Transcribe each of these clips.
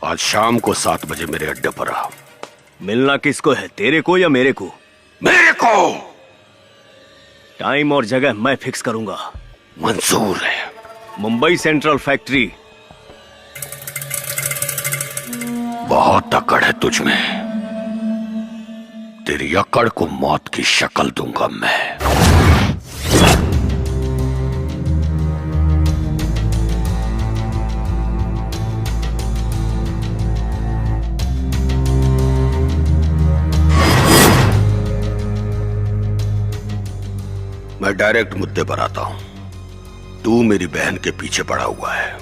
आज शाम को 7 बजे मेरे अड्डे पर आ। मिलना किसको है, तेरे को या मेरे को? मेरे को। टाइम और जगह मैं फिक्स करूंगा। मंजूर है। Mumbai central factory. बहुत अकड़ है तुझ में। तेरी अकड़ को मौत की शक्ल दूंगा मैं। मैं डायरेक्ट मुद्दे पर आता हूं। तू मेरी बहन के पीछे पड़ा हुआ है,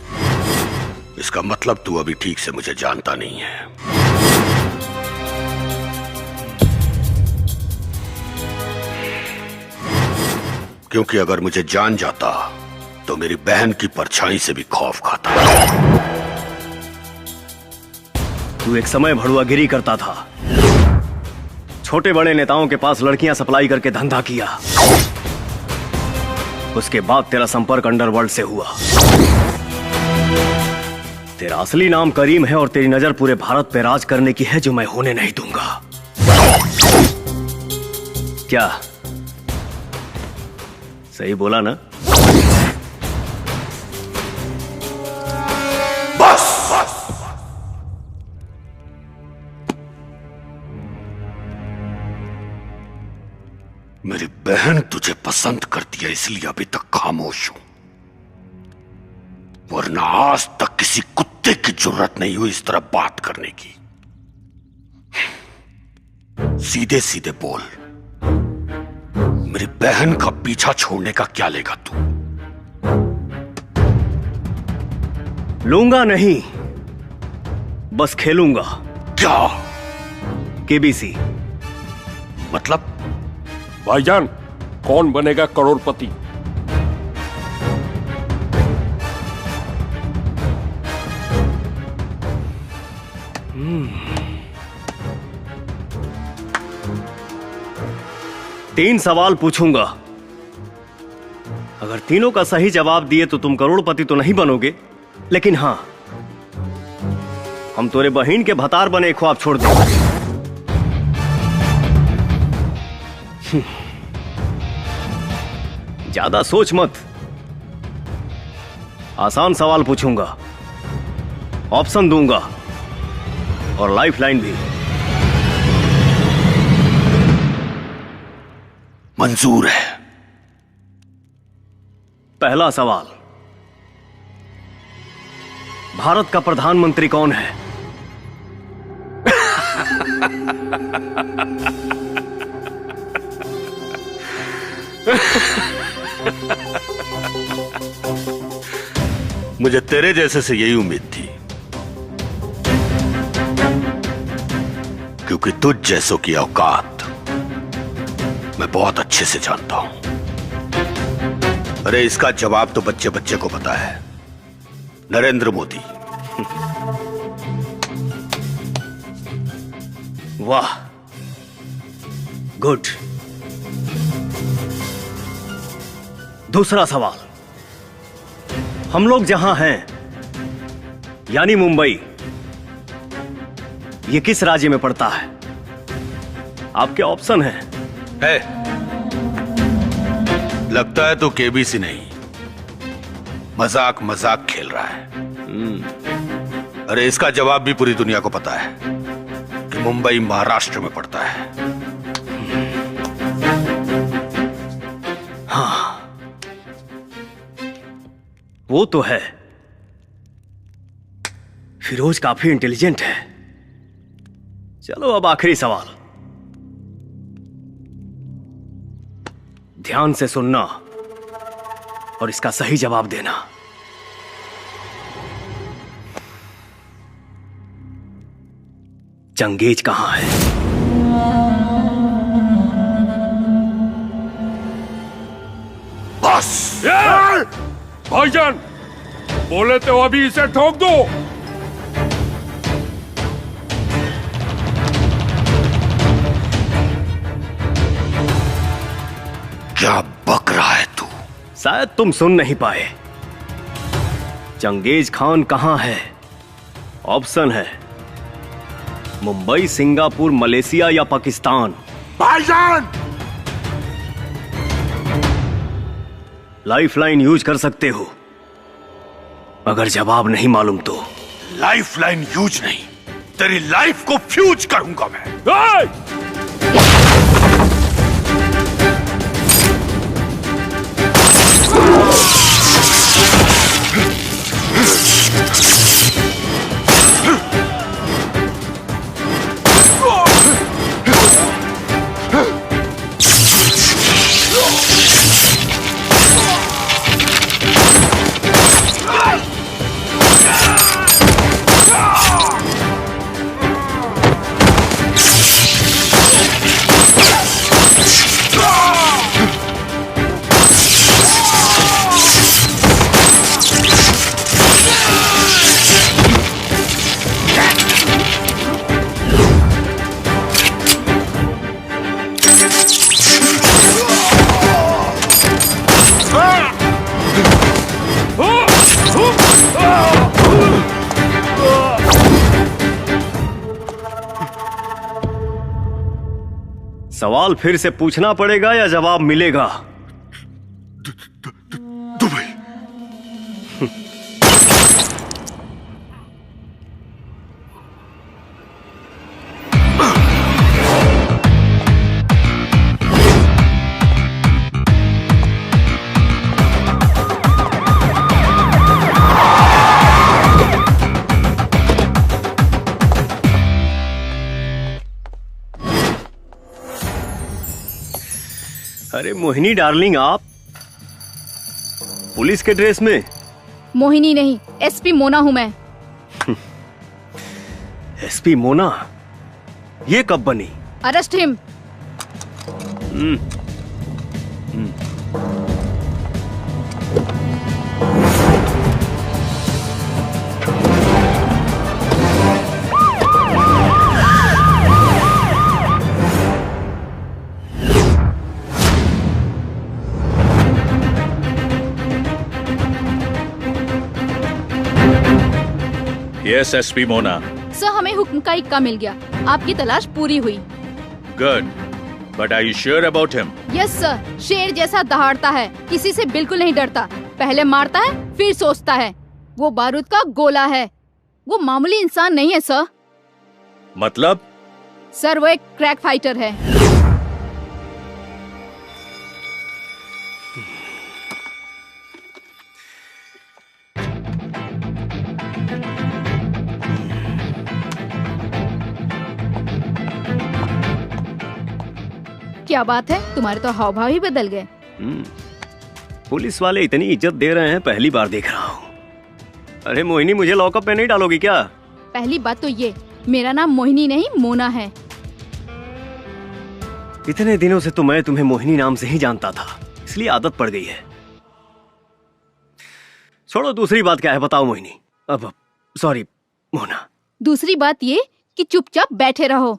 इसका मतलब तू अभी ठीक से मुझे जानता नहीं है। क्योंकि अगर मुझे जान जाता तो मेरी बहन की परछाई से भी खौफ खाता। तू एक समय भड़ुआगिरी करता था, छोटे बड़े नेताओं के पास लड़कियां सप्लाई करके धंधा किया। उसके बाद तेरा संपर्क अंडरवर्ल्ड से हुआ। तेरा असली नाम करीम है और तेरी नजर पूरे भारत पे राज करने की है, जो मैं होने नहीं दूंगा। क्या सही बोला ना? बस। मेरी बहन तुझे पसंद करती है, इसलिए अभी तक खामोश हूं, वरना आज तक किसी कुत्ते की जरूरत नहीं हुई इस तरह बात करने की। सीधे सीधे बोल, मेरी बहन का पीछा छोड़ने का क्या लेगा तू? लूंगा नहीं, बस खेलूंगा। क्या? केबीसी। मतलब? भाईजान, कौन बनेगा करोड़पति? तीन सवाल पूछूंगा, अगर तीनों का सही जवाब दिए तो तुम करोड़पति तो नहीं बनोगे, लेकिन हां, हम तोरे बहन के भतार बने ख्वाब छोड़ देंगे। ज्यादा सोच मत। आसान सवाल पूछूंगा, ऑप्शन दूंगा और लाइफ लाइन भी। मंजूर है। पहला सवाल, भारत का प्रधानमंत्री कौन है? मुझे तेरे जैसे से यही उम्मीद थी, क्योंकि तुझ जैसों की औकात मैं बहुत अच्छे से जानता हूं। अरे इसका जवाब तो बच्चे बच्चे को पता है, नरेंद्र मोदी। वाह, गुड। दूसरा सवाल, हम लोग जहां हैं यानी मुंबई, ये किस राज्य में पड़ता है? आपके ऑप्शन हैं। है। लगता है तो केबीसी नहीं, मजाक मजाक खेल रहा है। अरे इसका जवाब भी पूरी दुनिया को पता है कि मुंबई महाराष्ट्र में पड़ता है। हाँ, वो तो है। फिरोज काफी इंटेलिजेंट है। चलो अब आखिरी सवाल, ध्यान से सुनना और इसका सही जवाब देना। चंगेज कहां है? बस। भाईजान, बोले तो अभी इसे ठोक दो। क्या बक रहा है तू? शायद तुम सुन नहीं पाए। चंगेज खान कहां है ऑप्शन है मुंबई, सिंगापुर, मलेशिया या पाकिस्तान। भाईजान! लाइफलाइन यूज कर सकते हो, अगर जवाब नहीं मालूम तो। लाइफलाइन यूज नहीं, तेरी लाइफ को फ्यूज करूंगा मैं। सवाल फिर से पूछना पड़ेगा या जवाब मिलेगा? दुबई। अरे मोहिनी डार्लिंग, आप पुलिस के ड्रेस में? मोहिनी नहीं, एसपी मोना हूं मैं। एसपी मोना? ये कब बनी? Arrest him. Yes SP Mona. Sir, हमें हुक्म का इक्का मिल गया, आपकी तलाश पूरी हुई। Good, but are you sure about him? Yes sir, शेर जैसा दहाड़ता है, किसी से बिल्कुल नहीं डरता, पहले मारता है फिर सोचता है। वो बारूद का गोला है, वो मामूली इंसान नहीं है सर। मतलब? सर, वो एक क्रैक फाइटर है। क्या बात है, तुम्हारे तो हाव भाव ही बदल गए। पुलिस वाले इतनी इज्जत दे रहे हैं, पहली बार देख रहा हूँ। अरे मोहिनी, मुझे लॉकअप में नहीं डालोगी क्या? पहली बात तो ये, मेरा नाम मोहिनी नहीं मोना है। इतने दिनों से तो मैं तुम्हें मोहिनी नाम से ही जानता था, इसलिए आदत पड़ गई है। छोड़ो, दूसरी बात क्या है बताओ मोहिनी। अब सॉरी मोना। दूसरी बात ये कि चुपचाप बैठे रहो।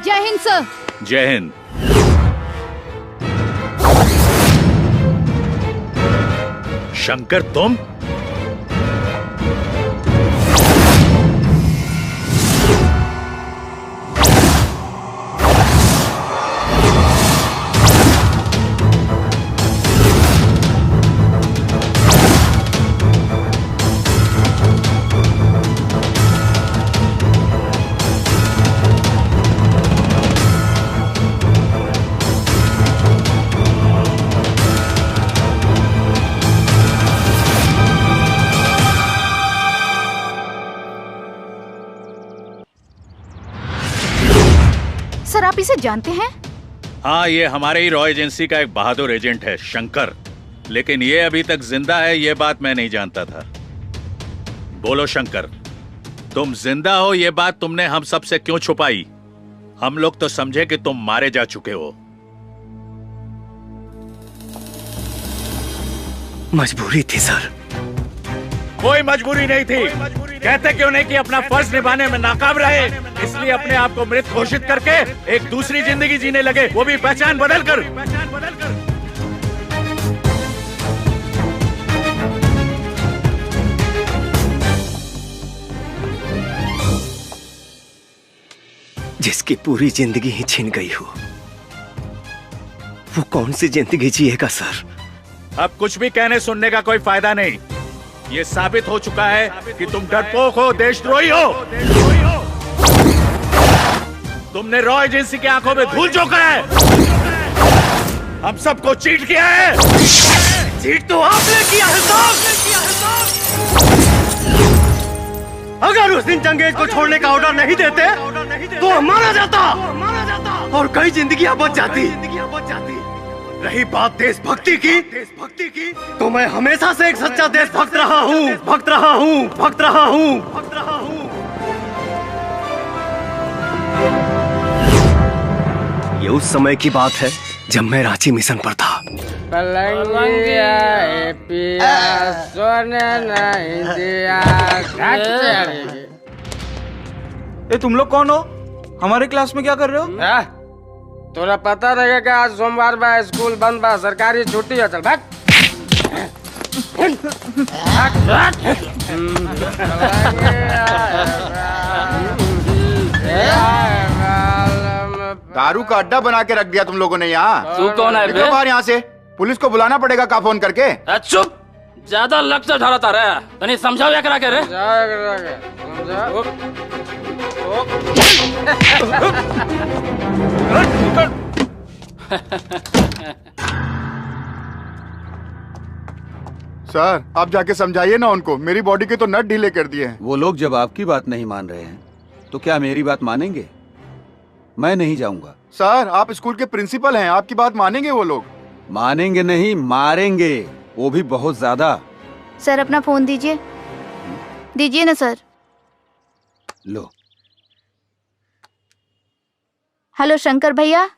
जय हिंद सर। जय हिंद। शंकर, तुम? सर, आप इसे जानते हैं? हाँ, ये हमारे ही रॉ एजेंसी का एक बहादुर एजेंट है, शंकर। लेकिन ये अभी तक जिंदा है, ये बात मैं नहीं जानता था। बोलो शंकर, तुम जिंदा हो ये बात तुमने हम सब से क्यों छुपाई? हम लोग तो समझे कि तुम मारे जा चुके हो। मजबूरी थी सर, कोई मजबूरी नहीं थी। कहते क्यों नहीं कि अपना फर्ज निभाने में नाकाम रहे, इसलिए अपने आप को मृत घोषित करके एक दूसरी जिंदगी जीने लगे, वो भी पहचान बदल कर। जिसकी पूरी जिंदगी ही छिन गई हो, वो कौन सी जिंदगी जिएगा सर? अब कुछ भी कहने सुनने का कोई फायदा नहीं। ये साबित हो चुका है कि तुम डरपोक हो, देशद्रोही हो। तुमने रॉ एजेंसी की आंखों में धूल झोंका है, हम सबको चीट किया है। चीट तो आपने किया है साहब। अगर उस दिन चंगेज को छोड़ने का ऑर्डर नहीं देते तो हम मारा जाता और कई जिंदगियां बच जाती। रही बात देशभक्ति की, तो मैं हमेशा से एक सच्चा देशभक्त रहा हूँ। ये उस समय की बात है जब मैं रांची मिशन पर था। तुम लोग कौन हो? हमारे क्लास में क्या कर रहे हो? तोरा पता रहेगा आज सोमवार बा, स्कूल बंद बा, सरकारी छुट्टी है। चल भाग। दारू का अड्डा बना के रख दिया तुम लोगों ने यहाँ। तू कौन है बे? बाहर यहाँ से पुलिस को बुलाना पड़ेगा का फोन करके। चुप, ज्यादा लक्ष्य ढालता रहे। तनी समझाओ या करा के रे। सर आप जाके समझाइए ना उनको, मेरी बॉडी के तो नट ढीले कर दिए हैं। वो लोग जब आपकी बात नहीं मान रहे हैं तो क्या मेरी बात मानेंगे? मैं नहीं जाऊंगा। सर आप स्कूल के प्रिंसिपल हैं, आपकी बात मानेंगे वो लोग? मानेंगे नहीं, मारेंगे, वो भी बहुत ज्यादा। सर अपना फोन दीजिए। दीजिए ना सर। लो। हेलो शंकर भैया।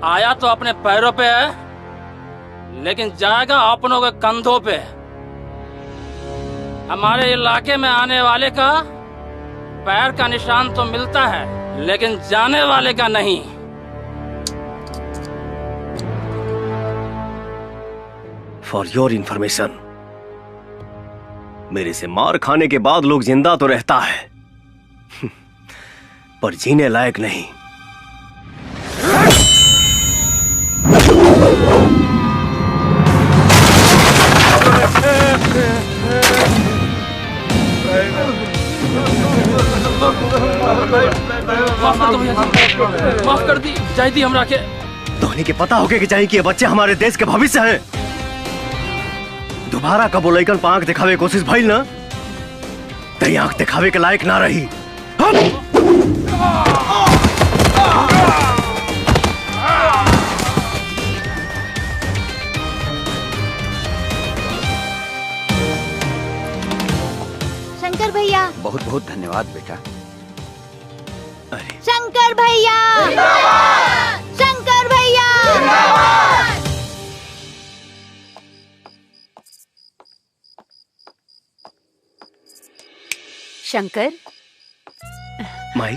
आया तो अपने पैरों पे है, लेकिन जाएगा अपनों के कंधों पे। हमारे इलाके में आने वाले का पैर का निशान तो मिलता है, लेकिन जाने वाले का नहीं। फॉर योर इंफॉर्मेशन, मेरे से मार खाने के बाद लोग जिंदा तो रहता है पर जीने लायक नहीं। माफ कर दी जायदी हमरा के। धोनी के पता होके कि चाहिए कि ये बच्चे हमारे देश के भविष्य हैं। दोबारा कब लइकन पर आंख दिखावे कोशिश भइल ना, तई आंख दिखावे के लायक ना रही। शंकर भैया। बहुत बहुत धन्यवाद बेटा। शंकर भैया, शंकर भैया। शंकर, माई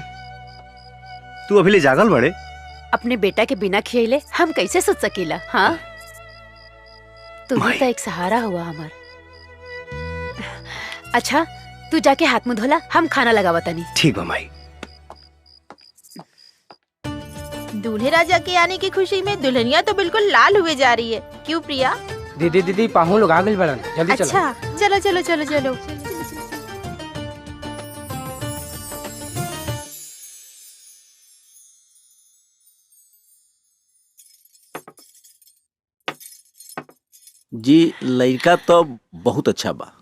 तू अभी ले जागल बड़े? अपने बेटा के बिना खियले हम कैसे सोच सकीला? हाँ तू भी तो एक सहारा हुआ हमार। अच्छा तू जाके हाथ मुंह धोला, हम खाना लगावा तनी। ठीक बा माई। दूल्हे राजा के आने की खुशी में दुल्हनिया तो बिल्कुल लाल हुए जा रही है। क्यों प्रिया? दीदी पाहु लोग आ गए बड़न, जल्दी चलो। अच्छा चलो चलो चलो चलो। जी लड़का तो बहुत अच्छा बा,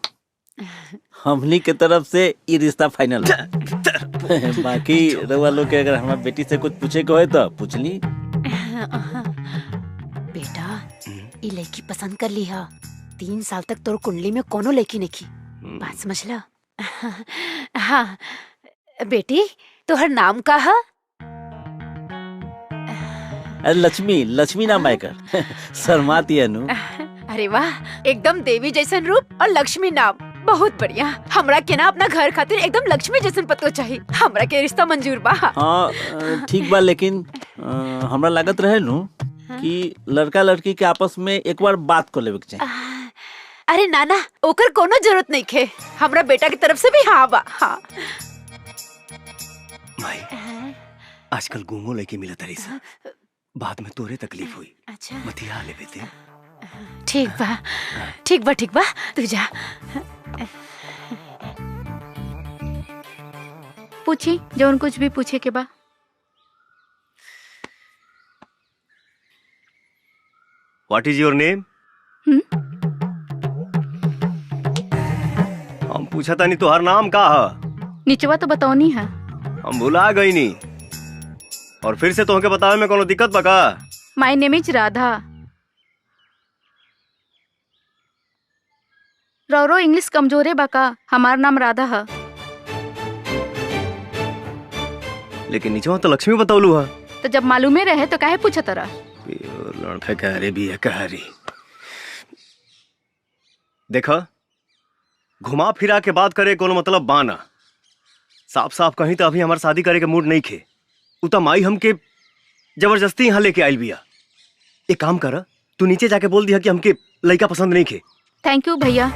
हमनी के तरफ से ये रिश्ता फाइनल है। बाकी रउआ लोग के अगर हमारी बेटी से कुछ पूछे के होए तो पूछ ली। बेटा ये लड़की पसंद कर ली है। 3 साल तक तोर कुंडली में कोनो लड़की नहीं की, बात समझ ला। हाँ बेटी तोहर नाम का है? लक्ष्मी, लक्ष्मी नाम है कर। शर्माती है नु। अरे वाह, एकदम देवी जैसन रूप और लक्ष्मी नाम, बहुत बढ़िया। हमरा के ना अपना घर खातिर एकदम लक्ष्मी जैसन पतो चाहिए। हमरा के रिश्ता मंजूर बा। हाँ ठीक बा, लेकिन हमरा लागत रहे नु कि लड़का लड़की के आपस में एक बार बात कर लेवे के चाहिए। अरे नाना ओकर कोनो जरूरत नहीं खे, हमरा बेटा की तरफ से भी हाँ बा। हाँ माई, आजकल गुमो लेके मिला तरी सा, बाद में तोरे तकलीफ हुई। अच्छा मतिया ले बेटे। ठीक बा ठीक बा ठीक बा, तू जा। पूछी जो कुछ भी पूछे के बा। What is your name? हम पूछा था नहीं तो हर नाम का है? निचवा तो बताओनी है। हम भुला गई नहीं, और फिर से तोहके बतावे में कोनो दिक्कत बका? My name is Radha. रौरो इंग्लिश कमजोरे बका, हमार नाम राधा है। लेकिन नीचे तो लक्ष्मी बतौलू है। तो जब मालूमे रहे तो काहे पूछा तरा? लड़का कह रहे भी है, कह रही। देखा, घुमा फिरा के बात करे कोनो मतलब बाना। साफ साफ कहीं तो अभी हमारे शादी करे के मूड नहीं खे। उता माई हमके जबरदस्ती यहाँ लेके आयल बिया। एक काम कर, तू नीचे जाके बोल दिया कि हमके लड़का पसंद नहीं खे। थैंक यू भैया।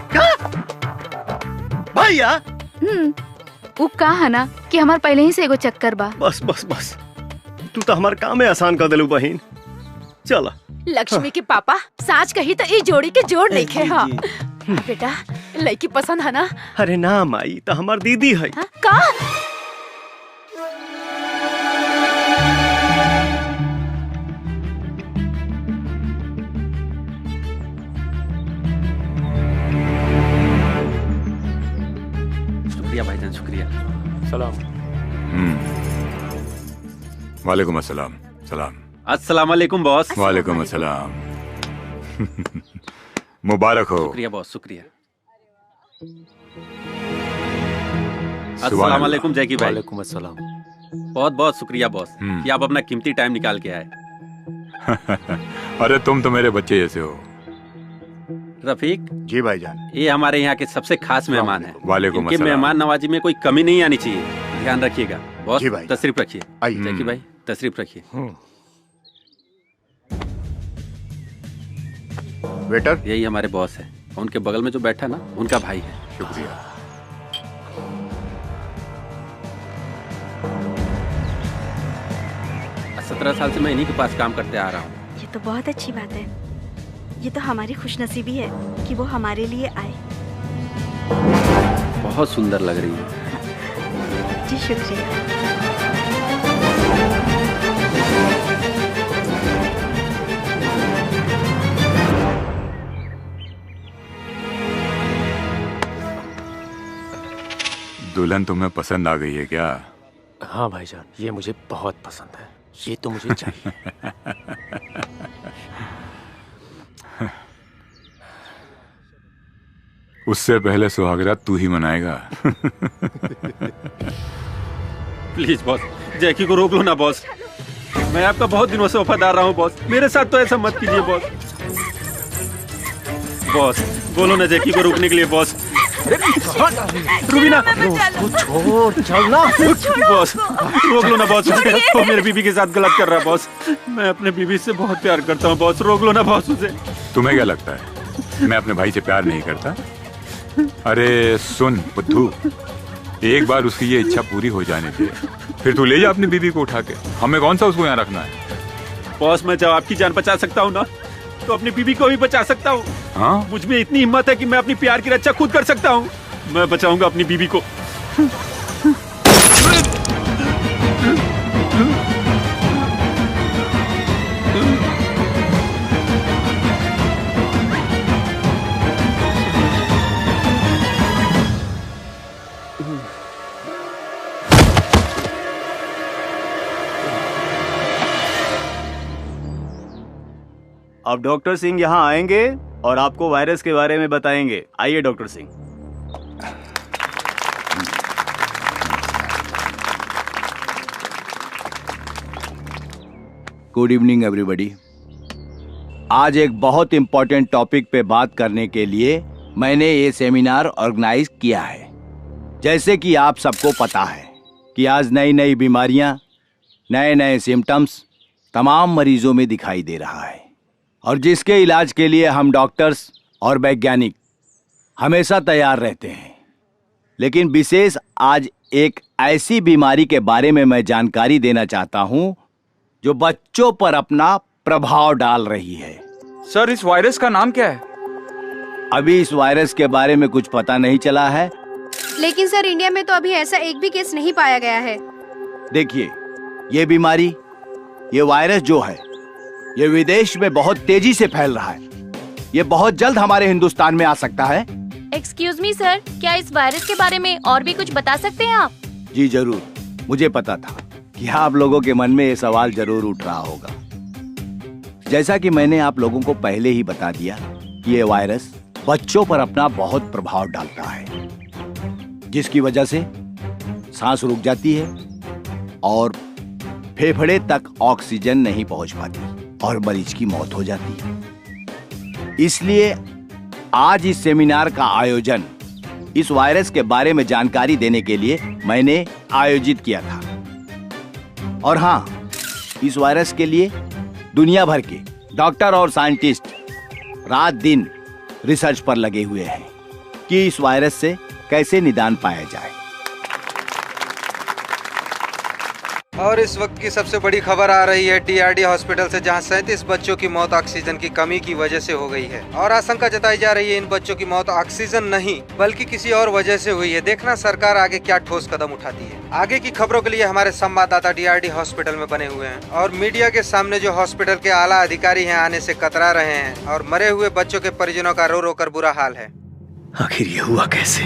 भैया? वो का है ना कि हमार पहले ही से एगो चक्कर बा। बस बस बस, तू तो हमार काम में आसान कर दिलू बहन। चला। लक्ष्मी के पापा साच कही तो ये जोड़ी के जोड़ नहीं खे। हाँ बेटा लड़की पसंद है ना? अरे ना माई, तो हमार दीदी है। का? शुक्रिया भाईजान, शुक्रिया। सलाम। वालेकुम अस्सलाम। सलाम। अस्सलाम वालेकुम बॉस। वालेकुम अस्सलाम। मुबारक हो। शुक्रिया बॉस, शुक्रिया। अस्सलाम वालेकुम जैकी भाई। वालेकुम अस्सलाम। बहुत बहुत शुक्रिया बॉस कि आप अपना कीमती टाइम निकाल के आए। अरे तुम तो मेरे बच्चे जैसे हो। रफीक जी भाईजान। ये हमारे यहाँ के सबसे खास मेहमान हैं। वालेकुम इनके अस्सलाम। मेहमान नवाजी में कोई कमी नहीं आनी चाहिए, ध्यान रखिएगा। बॉस जी भाई। तशरीफ रखिए। आइए। जैकी भाई तशरीफ रखिए। वेटर। यही हमारे बॉस है, उनके बगल में जो बैठा ना उनका भाई है। शुक्रिया। आज 17 साल से मैं इन्हीं के पास काम करते आ रहा हूँ। ये तो बहुत अच्छी बात है। ये तो हमारी खुशनसीबी है कि वो हमारे लिए आए। बहुत सुंदर लग रही है। जी शुक्रिया। दुल्हन तुम्हें पसंद आ गई है क्या? हाँ भाईजान, ये मुझे बहुत पसंद है। ये तो मुझे चाहिए। उससे पहले सुहागरात तू ही मनाएगा। प्लीज बॉस, जैकी को रोक लो ना बॉस। मैं आपका बहुत दिनों से वफादार रहा हूँ बॉस, मेरे साथ तो ऐसा मत कीजिए बॉस। बॉस बोलो ना जैकी को रोकने के लिए बॉस। रुबीना छोड़ चलना। बॉस रोक लो ना बॉस, वो मेरे बीबी के साथ गलत कर रहा है बॉस। मैं अपने बीबी से बहुत प्यार करता हूँ बॉस, रोक लो ना बॉस उसे। तुम्हें क्या लगता है मैं अपने भाई से प्यार नहीं करता। अरे सुन बुद्धू, एक बार उसकी ये इच्छा पूरी हो जाने दे, फिर तू ले जा अपनी बीबी को उठा के। हमें कौन सा उसको यहाँ रखना है। बॉस, मैं जब आपकी जान बचा सकता हूँ ना, तो अपनी बीबी को भी बचा सकता हूँ। हाँ? मुझ में इतनी हिम्मत है कि मैं अपनी प्यार की रक्षा खुद कर सकता हूँ। मैं बचाऊंगा अपनी बीबी को। अब डॉक्टर सिंह यहाँ आएंगे और आपको वायरस के बारे में बताएंगे। आइए doctor Singh. Good evening everybody. आज एक बहुत इंपॉर्टेंट टॉपिक पे बात करने के लिए मैंने ये सेमिनार ऑर्गेनाइज किया है। जैसे कि आप सबको पता है कि आज नई नई बीमारियां, नए नए सिम्टम्स तमाम मरीजों में दिखाई दे रहा है, और जिसके इलाज के लिए हम डॉक्टर्स और वैज्ञानिक हमेशा तैयार रहते हैं। लेकिन विशेष आज एक ऐसी बीमारी के बारे में मैं जानकारी देना चाहता हूं जो बच्चों पर अपना प्रभाव डाल रही है। सर, इस वायरस का नाम क्या है? अभी इस वायरस के बारे में कुछ पता नहीं चला है। लेकिन सर, इंडिया में तो अभी ऐसा एक भी केस नहीं पाया गया है। देखिए, ये बीमारी, ये वायरस जो है, ये विदेश में बहुत तेजी से फैल रहा है। ये बहुत जल्द हमारे हिंदुस्तान में आ सकता है। एक्सक्यूज मी सर, क्या इस वायरस के बारे में और भी कुछ बता सकते हैं आप? जी जरूर, मुझे पता था कि आप लोगों के मन में ये सवाल जरूर उठ रहा होगा। जैसा कि मैंने आप लोगों को पहले ही बता दिया कि ये वायरस बच्चों पर अपना बहुत प्रभाव डालता है, जिसकी वजह से सांस रुक जाती है और फेफड़े तक ऑक्सीजन नहीं पहुंच पाती और मरीज की मौत हो जाती है। इसलिए आज इस सेमिनार का आयोजन इस वायरस के बारे में जानकारी देने के लिए मैंने आयोजित किया था। और हाँ, इस वायरस के लिए दुनिया भर के डॉक्टर और साइंटिस्ट रात दिन रिसर्च पर लगे हुए हैं कि इस वायरस से कैसे निदान पाया जाए। और इस वक्त की सबसे बड़ी खबर आ रही है DRD हॉस्पिटल से, जहां 37 बच्चों की मौत ऑक्सीजन की कमी की वजह से हो गई है। और आशंका जताई जा रही है इन बच्चों की मौत ऑक्सीजन नहीं बल्कि किसी और वजह से हुई है। देखना सरकार आगे क्या ठोस कदम उठाती है। आगे की खबरों के लिए हमारे संवाददाता DRD हॉस्पिटल में बने हुए हैं और मीडिया के सामने जो हॉस्पिटल के आला अधिकारी हैं आने से कतरा रहे हैं, और मरे हुए बच्चों के परिजनों का रो रो कर बुरा हाल है। आखिर ये हुआ कैसे?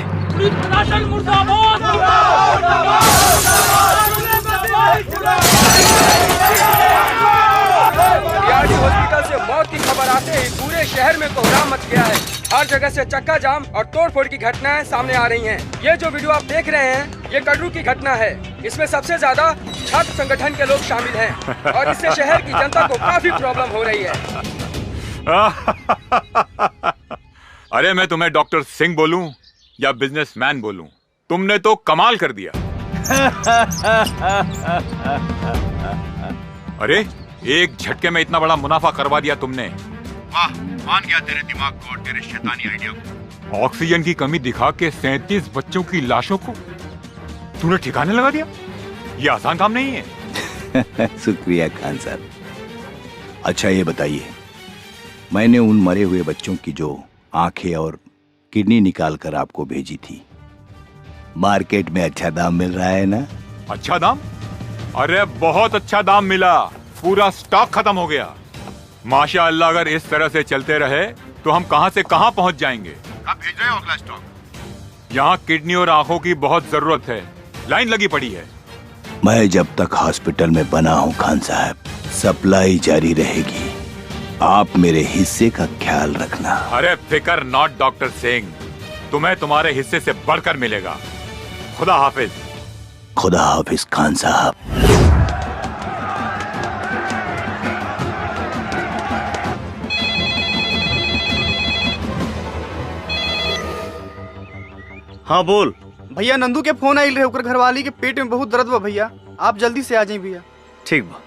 DRD हॉस्पिटल से मौत की खबर आते ही पूरे शहर में कोहराम मच गया है। हर जगह से चक्का जाम और तोड़फोड़ की घटनाएं सामने आ रही हैं। ये जो वीडियो आप देख रहे हैं, ये कटरू की घटना है। इसमें सबसे ज्यादा छात्र संगठन के लोग शामिल हैं और इससे शहर की जनता को काफी प्रॉब्लम हो रही है। अरे मैं तुम्हें डॉक्टर सिंह बोलूं या बिजनेसमैन बोलूं, तुमने तो कमाल कर दिया। अरे एक झटके में इतना बड़ा मुनाफा करवा दिया तुमने। वाह, मान गया तेरे दिमाग को और तेरे शैतानी आइडिया को। ऑक्सीजन की कमी दिखा के 37 बच्चों की लाशों को तूने ठिकाने लगा दिया। ये आसान काम नहीं है। शुक्रिया खान साहब। अच्छा ये बताइए, मैंने उन मरे हुए बच्चों की जो आंखें और किडनी निकाल कर आपको भेजी थी, मार्केट में अच्छा दाम मिल रहा है ना? अच्छा दाम? अरे बहुत अच्छा दाम मिला, पूरा स्टॉक खत्म हो गया। माशाअल्लाह, अगर इस तरह से चलते रहे तो हम कहां से कहां पहुंच जाएंगे। कब भेज रहे हो अगला स्टॉक? यहाँ किडनी और आंखों की बहुत जरूरत है, लाइन लगी पड़ी है। मैं जब तक हॉस्पिटल में बना हूँ खान साहब, सप्लाई जारी रहेगी। आप मेरे हिस्से का ख्याल रखना। अरे फिकर नॉट डॉक्टर सिंह, तुम्हें तुम्हारे हिस्से से बढ़कर मिलेगा। खुदा हाफिज। खुदा हाफिज खान साहब। हाँ बोल। भैया नंदू के फोन आइल रहे, ओकर घरवाली के पेट में बहुत दर्द बा भैया, आप जल्दी से आ जाइए भैया। ठीक बा।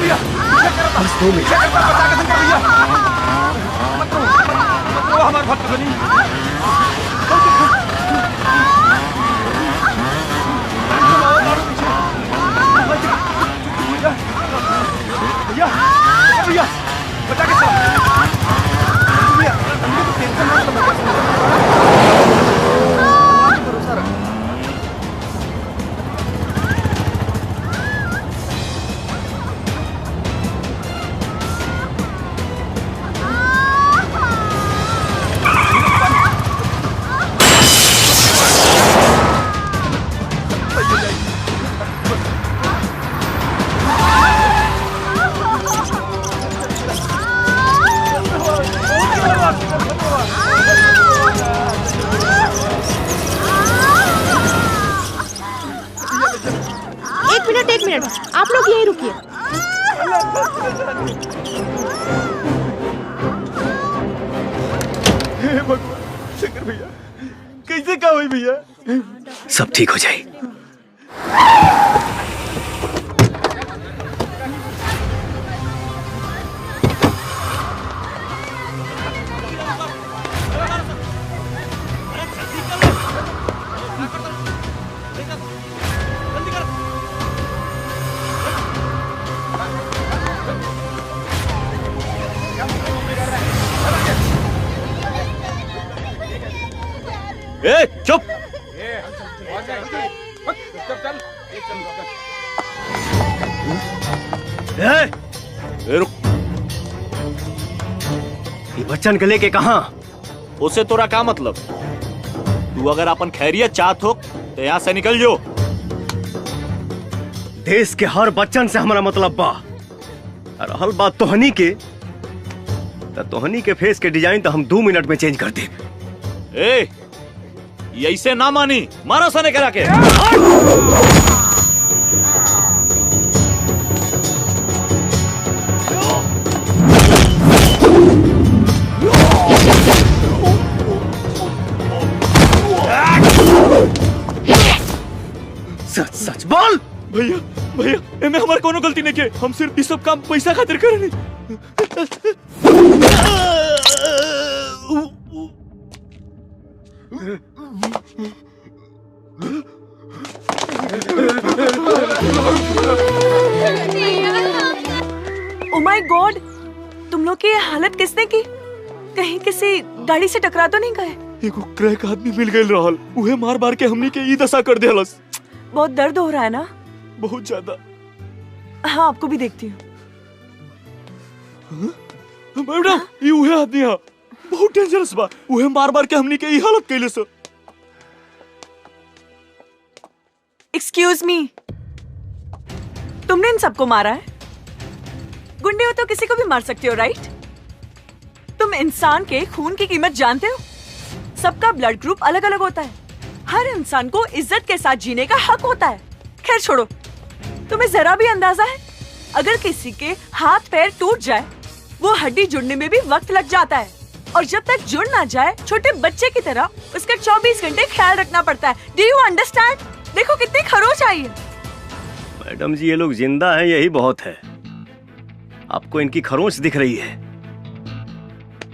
भैया बस 2 मिनट भैया मत रो हमारे भक्त बनी भैया भैया बचा के भैया टेंशन मत लो भरोसा रख एक मिनट आप लोग यहीं रुकिए। हे भगवान शंकर भैया कैसे क्या हुई भैया? सब ठीक हो जाए। ए चुप रुक ये बच्चन के लेके कहां? उसे तोरा का मतलब? तू अगर अपन खैरियत चाहत हो तो यहाँ से निकल जो। देश के हर बच्चन से हमारा मतलब बा। और हल बात तोहनी के तो तोहनी के फेस के डिजाइन तो हम 2 मिनट में चेंज कर दे। ए ऐसे ना मानी, मारो सने करा के। सच सच बोल। भैया भैया एमे हमार कोनो गलती नहीं के, हम सिर्फ इस सब काम पैसा खातिर करनी। ओ माय गॉड, तुम लोग की ये हालत किसने की? कहीं किसी गाड़ी से टकरा तो नहीं गए? एगो क्रैक आदमी मिल गइल रहल, उहे मार मार के हमनी के ई दशा कर देहलस। बहुत दर्द हो रहा है ना? बहुत ज्यादा। हाँ आपको भी देखती हूँ। मैडम ये उहे आदमी है, बहुत डेंजरस बा। उहे मार मार के हमनी के ई हालत कइले सर। एक्सक्यूज मी, तुमने इन सबको मारा है? गुंडे हो तो किसी को भी मार सकते हो, राइट? तुम इंसान के खून की कीमत जानते हो? सबका ब्लड ग्रुप अलग अलग होता है। हर इंसान को इज्जत के साथ जीने का हक होता है। खैर छोड़ो, तुम्हें जरा भी अंदाजा है अगर किसी के हाथ पैर टूट जाए वो हड्डी जुड़ने में भी वक्त लग जाता है, और जब तक जुड़ ना जाए छोटे बच्चे की तरह उसका 24 घंटे ख्याल रखना पड़ता है। Do you understand? देखो कितनी खरोच आई है। मैडम जी ये लोग जिंदा हैं यही बहुत है। आपको इनकी खरोंच दिख रही है,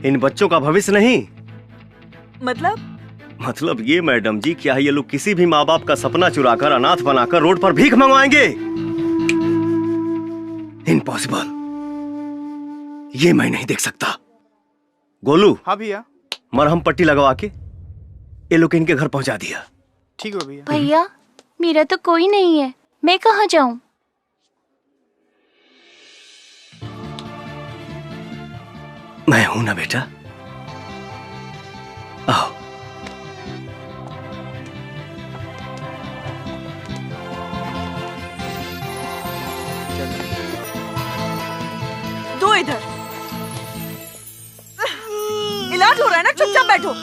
इन बच्चों का भविष्य नहीं। मतलब ये मैडम जी, क्या ये लोग किसी भी माँ बाप का सपना चुराकर अनाथ बनाकर रोड पर भीख मंगवाएंगे? इम्पॉसिबल, ये मैं नहीं देख सकता। गोलू। हाँ भैया। मरहम पट्टी लगवा के ये लोग इनके घर पहुंचा दिया। ठीक है भैया। भैया मेरा तो कोई नहीं है, मैं कहाँ जाऊं? मैं हूं ना बेटा, आओ। दो इधर। इलाज हो रहा है ना, चुपचाप बैठो।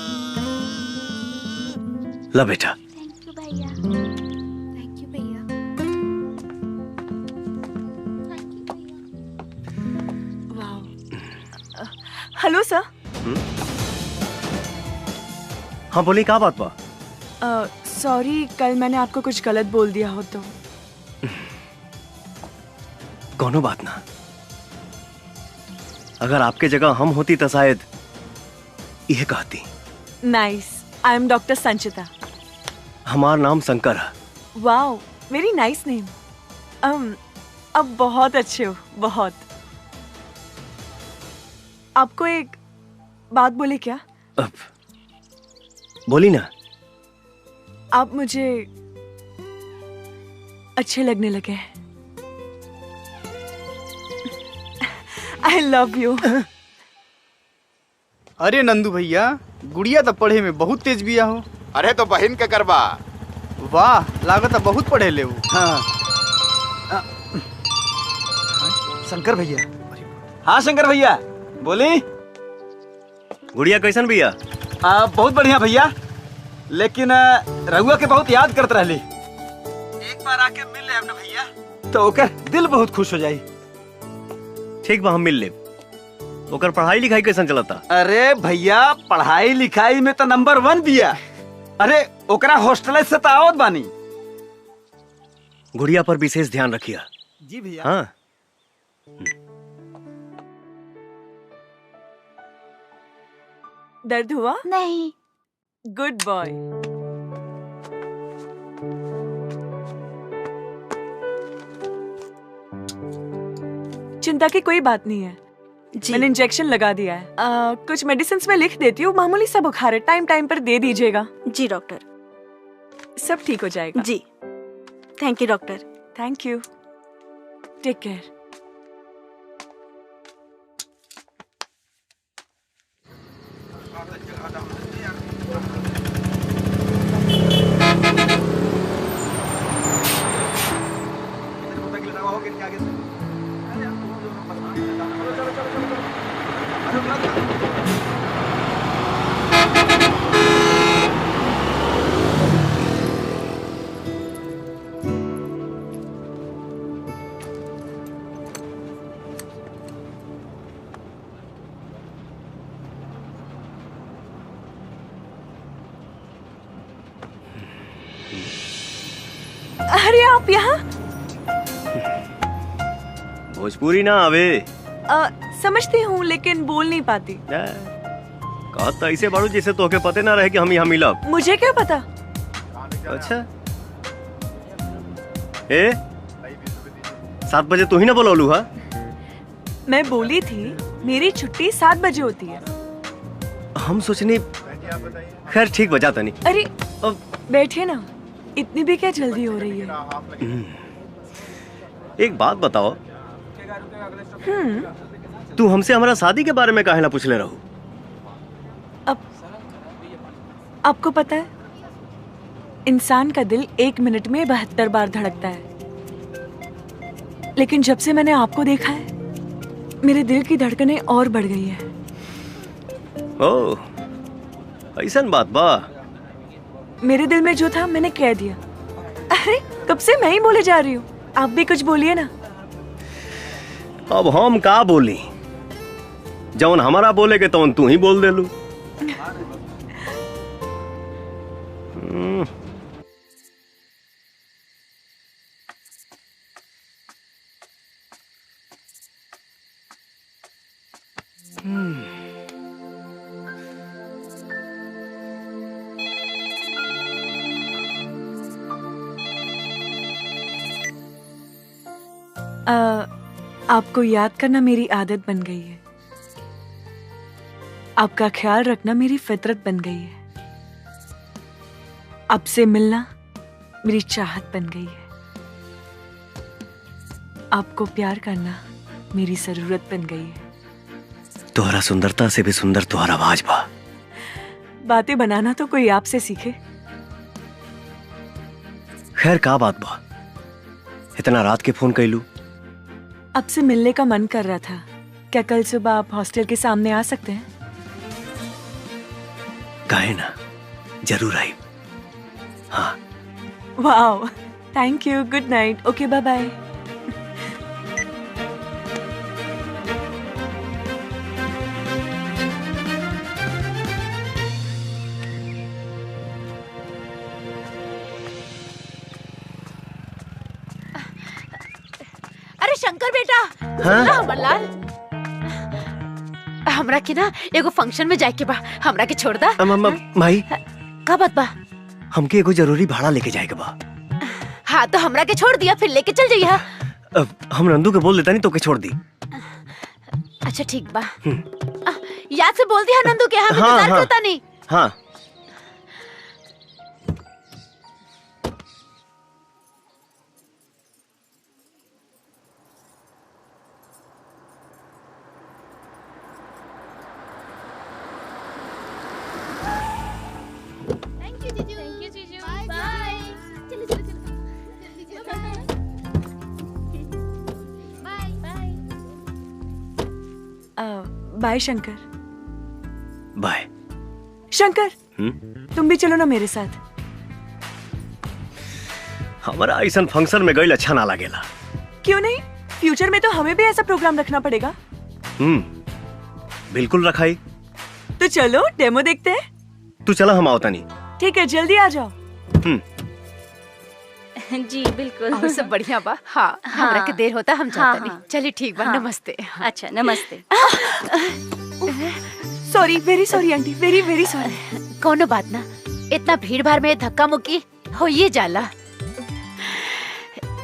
ला बेटा। थैंक यू भैया। थैंक यू भैया। Hello sir. हाँ बोली, क्या बात बा? सॉरी, कल मैंने आपको कुछ गलत बोल दिया हो तो। कोनो बात ना, अगर आपके जगह हम होती तो शायद यह कहती। नाइस। आई एम डॉक्टर संचिता। हमार नाम शंकर है। Wow, very nice name. अब बहुत अच्छे हो, बहुत। आपको एक बात बोले क्या? अब बोली ना। आप मुझे अच्छे लगने लगे हैं। I love you. अरे नंदू भैया, गुड़िया तो पढ़े में बहुत तेज बिया हो। अरे तो बहन के करबा। वाह, लागत है बहुत पढ़े ले वो। हाँ। शंकर भैया। हाँ शंकर भैया, बोली। गुड़िया कैसन भैया? बहुत बढ़िया भैया, लेकिन रघुआ के बहुत याद करते रहली। एक बार आके मिल ले अपने भैया तो ओकर दिल बहुत खुश हो जाई। ठीक बा, हम मिल ले। ओकर पढ़ाई लिखाई कैसन चलता? अरे भैया, पढ़ाई लिखाई में तो नंबर 1 बिया। अरे ओकरा हॉस्टल से तो आवत बानी। गुड़िया पर विशेष ध्यान रखिया। जी भैया। हाँ। दर्द हुआ? नहीं। Good boy. चिंता की कोई बात नहीं है। मैंने इंजेक्शन लगा दिया है। कुछ मेडिसिन में लिख देती हूँ, मामूली सा बुखार है, टाइम टाइम पर दे दीजिएगा। जी डॉक्टर। सब ठीक हो जाएगा। जी thank you doctor. Thank you. Take care. अरे आप यहाँ? भोजपुरी ना आवे। समझती हूँ लेकिन बोल नहीं पाती। कहा तो ऐसे बारू जैसे तोहके पते ना रहे कि हम यहाँ मिलब। मुझे क्या पता? अच्छा। 7 बजे तू ही ना बोलौलू? हा? मैं बोली थी मेरी छुट्टी 7 बजे होती है। हम सोचनी खैर ठीक बजा तनी। अरे बैठे ना, इतनी भी क्या जल्दी हो रही है? एक बात बताओ, तू हमसे हमारा शादी के बारे में काहे ना पूछले रहू? आपको पता है, इंसान का दिल 1 मिनट में 72 बार धड़कता है, लेकिन जब से मैंने आपको देखा है मेरे दिल की धड़कनें और बढ़ गई है। ओह, ऐसन बात बा? मेरे दिल में जो था मैंने कह दिया। अरे कब से मैं ही बोले जा रही हूँ, आप भी कुछ बोलिए ना। अब हम का बोली? जौन हमारा बोले के तौन तू ही बोल दे लू। आपको याद करना मेरी आदत बन गई है। आपका ख्याल रखना मेरी फितरत बन गई है। आपसे मिलना मेरी चाहत बन गई है। आपको प्यार करना मेरी जरूरत बन गई है। तुम्हारा सुंदरता से भी सुंदर तुम्हारा आवाज बा। बातें बनाना तो कोई आपसे सीखे। खैर का बात बा, इतना रात के फोन कैलू? आपसे मिलने का मन कर रहा था। क्या कल सुबह आप हॉस्टल के सामने आ सकते हैं? काहे ना, जरूर आई। हाँ। Wow, thank you. Good night. Okay, bye bye. अरे शंकर बेटा, हाँ? अमरलाल, हमरा के ना एगो फंक्शन में जाए के बा, हमरा के छोड़ दा। माई का बात बा? हमके एगो जरूरी भाड़ा लेके जाएगा बा। हाँ तो हमरा के छोड़ दिया, फिर लेके चल जाइए। हम नंदू के बोल देता नहीं तो के छोड़ दी। अच्छा ठीक बा। याद से बोल दिया नंदू के, हम इंतजार करता नहीं। हाँ बाय शंकर। बाय शंकर। तुम भी चलो ना मेरे साथ। हमारा ऐसा फंक्शन में गई अच्छा ना लगेला। क्यों नहीं, फ्यूचर में तो हमें भी ऐसा प्रोग्राम रखना पड़ेगा। बिल्कुल रखाई। तो चलो डेमो देखते हैं। तू चला, हम आवता नहीं। ठीक है, जल्दी आ जाओ। जी बिल्कुल। और सब बढ़िया बा। हाँ, हमरा के देर होता, हम जाता नहीं। चलिए ठीक बा। नमस्ते। अच्छा नमस्ते। Sorry, very sorry aunty, very very sorry. कोनो बात ना, इतना भीड़ भाड़ में धक्का मुक्की हो ये जाला।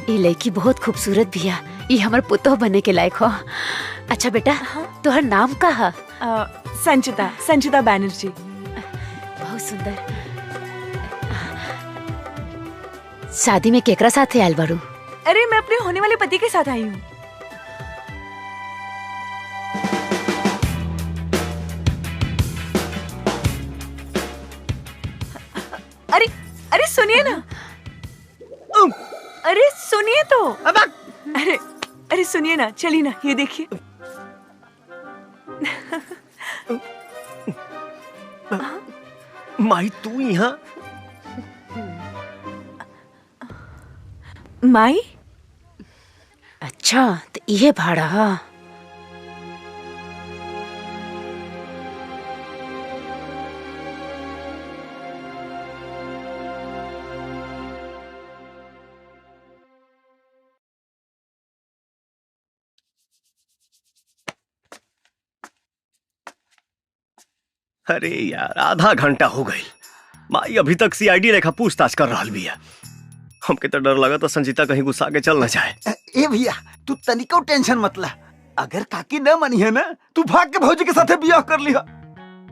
ये लड़की बहुत खूबसूरत भी है, ये हमारे पुतोह बनने के लायक हो। अच्छा बेटा, तुम्हारा नाम का है? संचिता, संचिता बैनर्जी। बहुत सुंदर। शादी में केकरा साथ आयल बारू? अरे मैं अपने होने वाले पति के साथ आई हूँ। अरे अरे सुनिए ना, अरे सुनिए तो। अरे अरे सुनिए ना, चलिए ना, ये देखिए। माई तू यहाँ? माई? अच्छा तो ये भाड़ा। अरे यार, आधा घंटा हो गई, माई अभी तक सीआईडी लेखा पूछताछ कर रहा भी है। हमके तो डर लगा तो संजीता कहीं गुस्सा के चल न जाए। ए भैया, तू तनिको टेंशन मत ले। अगर काकी न मनी है ना, तू भाग के भौजी के साथे बियाह कर लिहा।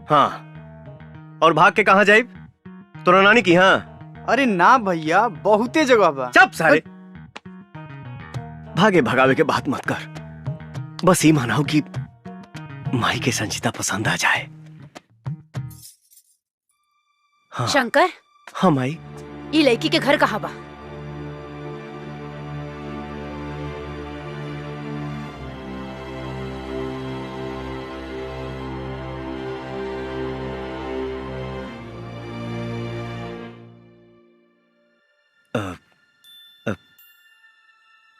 हाँ, और भाग के कहाँ जाए? तोरा नानी की? हाँ। अरे ना भैया, बहुते जगह बा। चुप सारे। भागे भगावे के बात मत कर, बस ये मानाओ कि माई के संजीता पसंद आ जाए। हाँ। शंकर। हाँ माई। ये लड़की के घर कहाँ बा?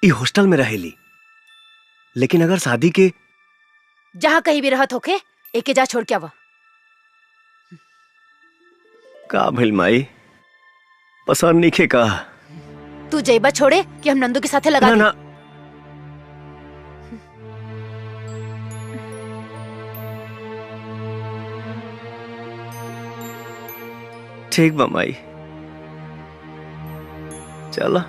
ये हॉस्टल में रहेली, लेकिन अगर शादी के जहाँ कहीं भी रहत होके एके जा छोड़ के आवा। का भइल माई, पसंद नहीं खे का? तू जैबा छोड़े कि हम नंदू के साथे लगा ना, ना। ठीक बा माई, चला।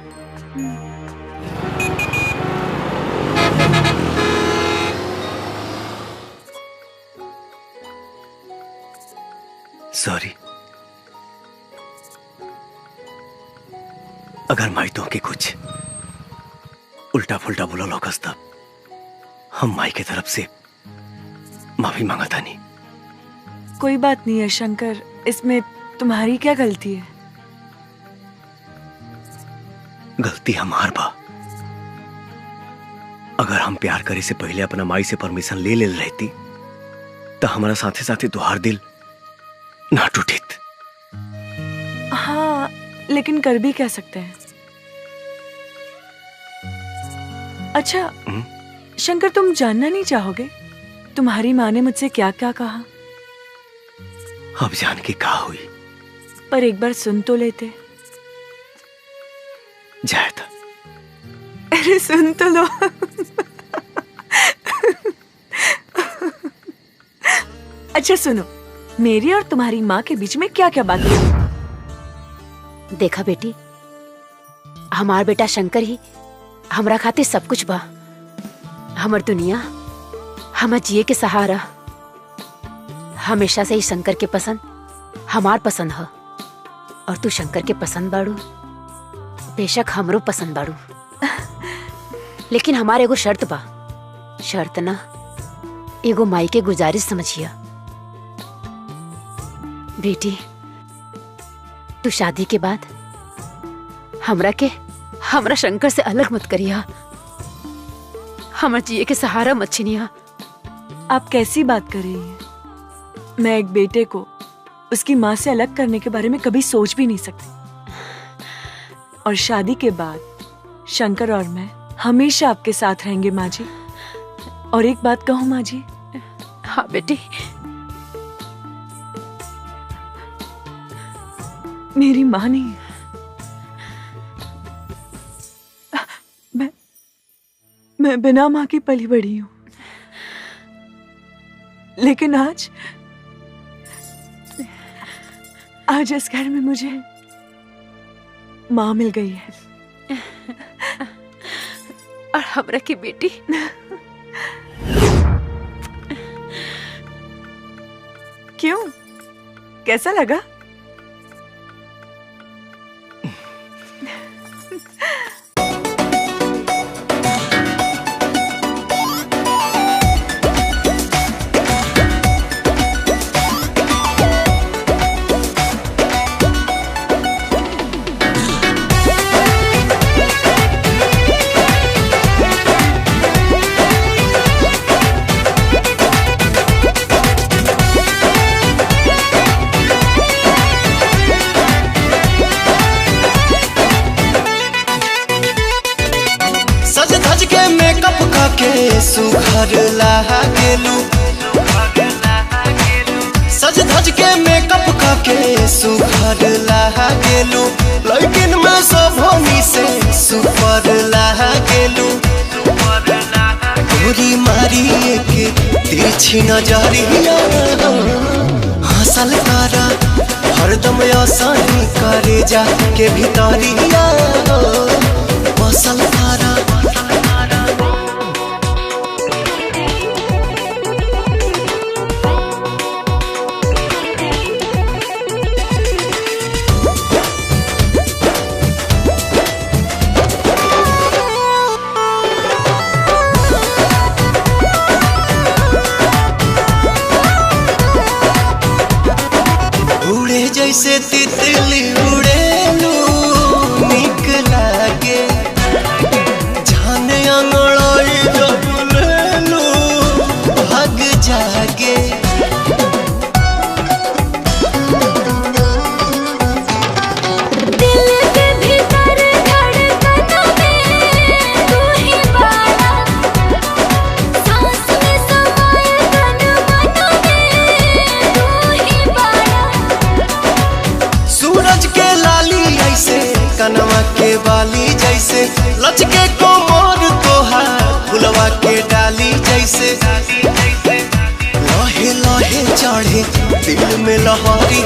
सॉरी, अगर माई तो के कुछ उल्टा फुल्टा बोला लोकस तब हम माई के तरफ से माफी मांगा था। नहीं, कोई बात नहीं है शंकर, इसमें तुम्हारी क्या गलती है? गलती हमार बा। अगर हम प्यार करे से पहले अपना माई से परमिशन ले रहती तो हमारा साथे साथे तुहार दिल ना टूटित। हाँ, लेकिन कर भी क्या सकते हैं। अच्छा शंकर, तुम जानना नहीं चाहोगे तुम्हारी माँ ने मुझसे क्या क्या कहा? अब जान के का हुई? पर एक बार सुन तो लेते। जाए था। अरे सुन तो लो। अच्छा सुनो, मेरी और तुम्हारी माँ के बीच में क्या क्या बात है? देखा बेटी, हमार बेटा शंकर ही हमरा खातिर सब कुछ बा। हमर दुनिया, हमर जिए के सहारा। हमेशा से ही शंकर के पसंद हमार पसंद है, और तू शंकर के पसंद बाड़ू, बेशक हमरो पसंद बाड़ू। लेकिन हमारे एगो शर्त बा। शर्त ना, एगो माई के गुजारिश समझिया। बेटी, तू शादी के बाद हमरा शंकर से अलग मत करिया। हमर जिए के सहारा मत छीनिया। आप कैसी बात कर रही हैं? मैं एक बेटे को उसकी माँ से अलग करने के बारे में कभी सोच भी नहीं सकती। और शादी के बाद शंकर और मैं हमेशा आपके साथ रहेंगे माँ जी। और एक बात कहूँ माँ जी? हाँ बेटी। मेरी माँ नहीं, मैं बिना माँ की पली बड़ी हूँ। लेकिन आज इस घर में मुझे माँ मिल गई है। और हमरा की बेटी। क्यों, कैसा लगा? सुघर लागेलू, सज धज के मेकअप करके सुघर लागेलू, लेकिन मैं सब होनी से सुपर लागेलू। गोरी मारी के तिरछी नजरिया हंसल करा, हरदम आसानी करे जा के भीतरिया बसल करा। जैसे तितली उड़ेलू निक लागे, जाने अंगड़ाई जब लेलू भाग जागे। दिल के भीतर धड़कनों में तू ही बाड़ा, सांस में समाए तन मनों में तू ही बाड़ा। सूरज के लाली ऐसे कनवा के बाली जैसे, लचके कोमर तोहार फुलवा के डाली जैसे। लहे लहे चढ़े दिल में लहरी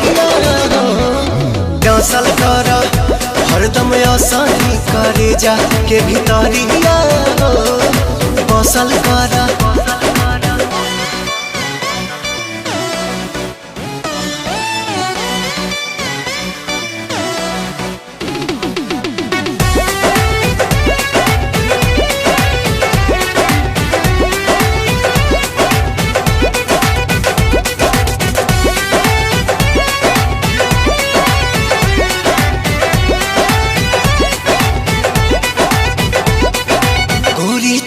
डांसल कर, हरदम आसानी करे जा के भीतरिया बसल करा।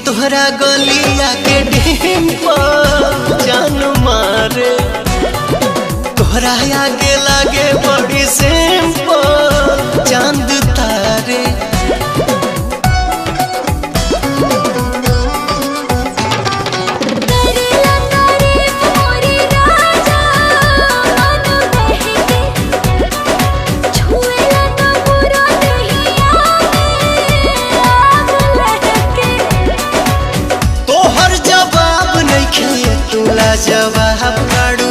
तोहरा गलिया के डिंपल जान मारे, तोहरा आगे लागे बड़ी सिंपल चांद तारे। जवाब काड़ू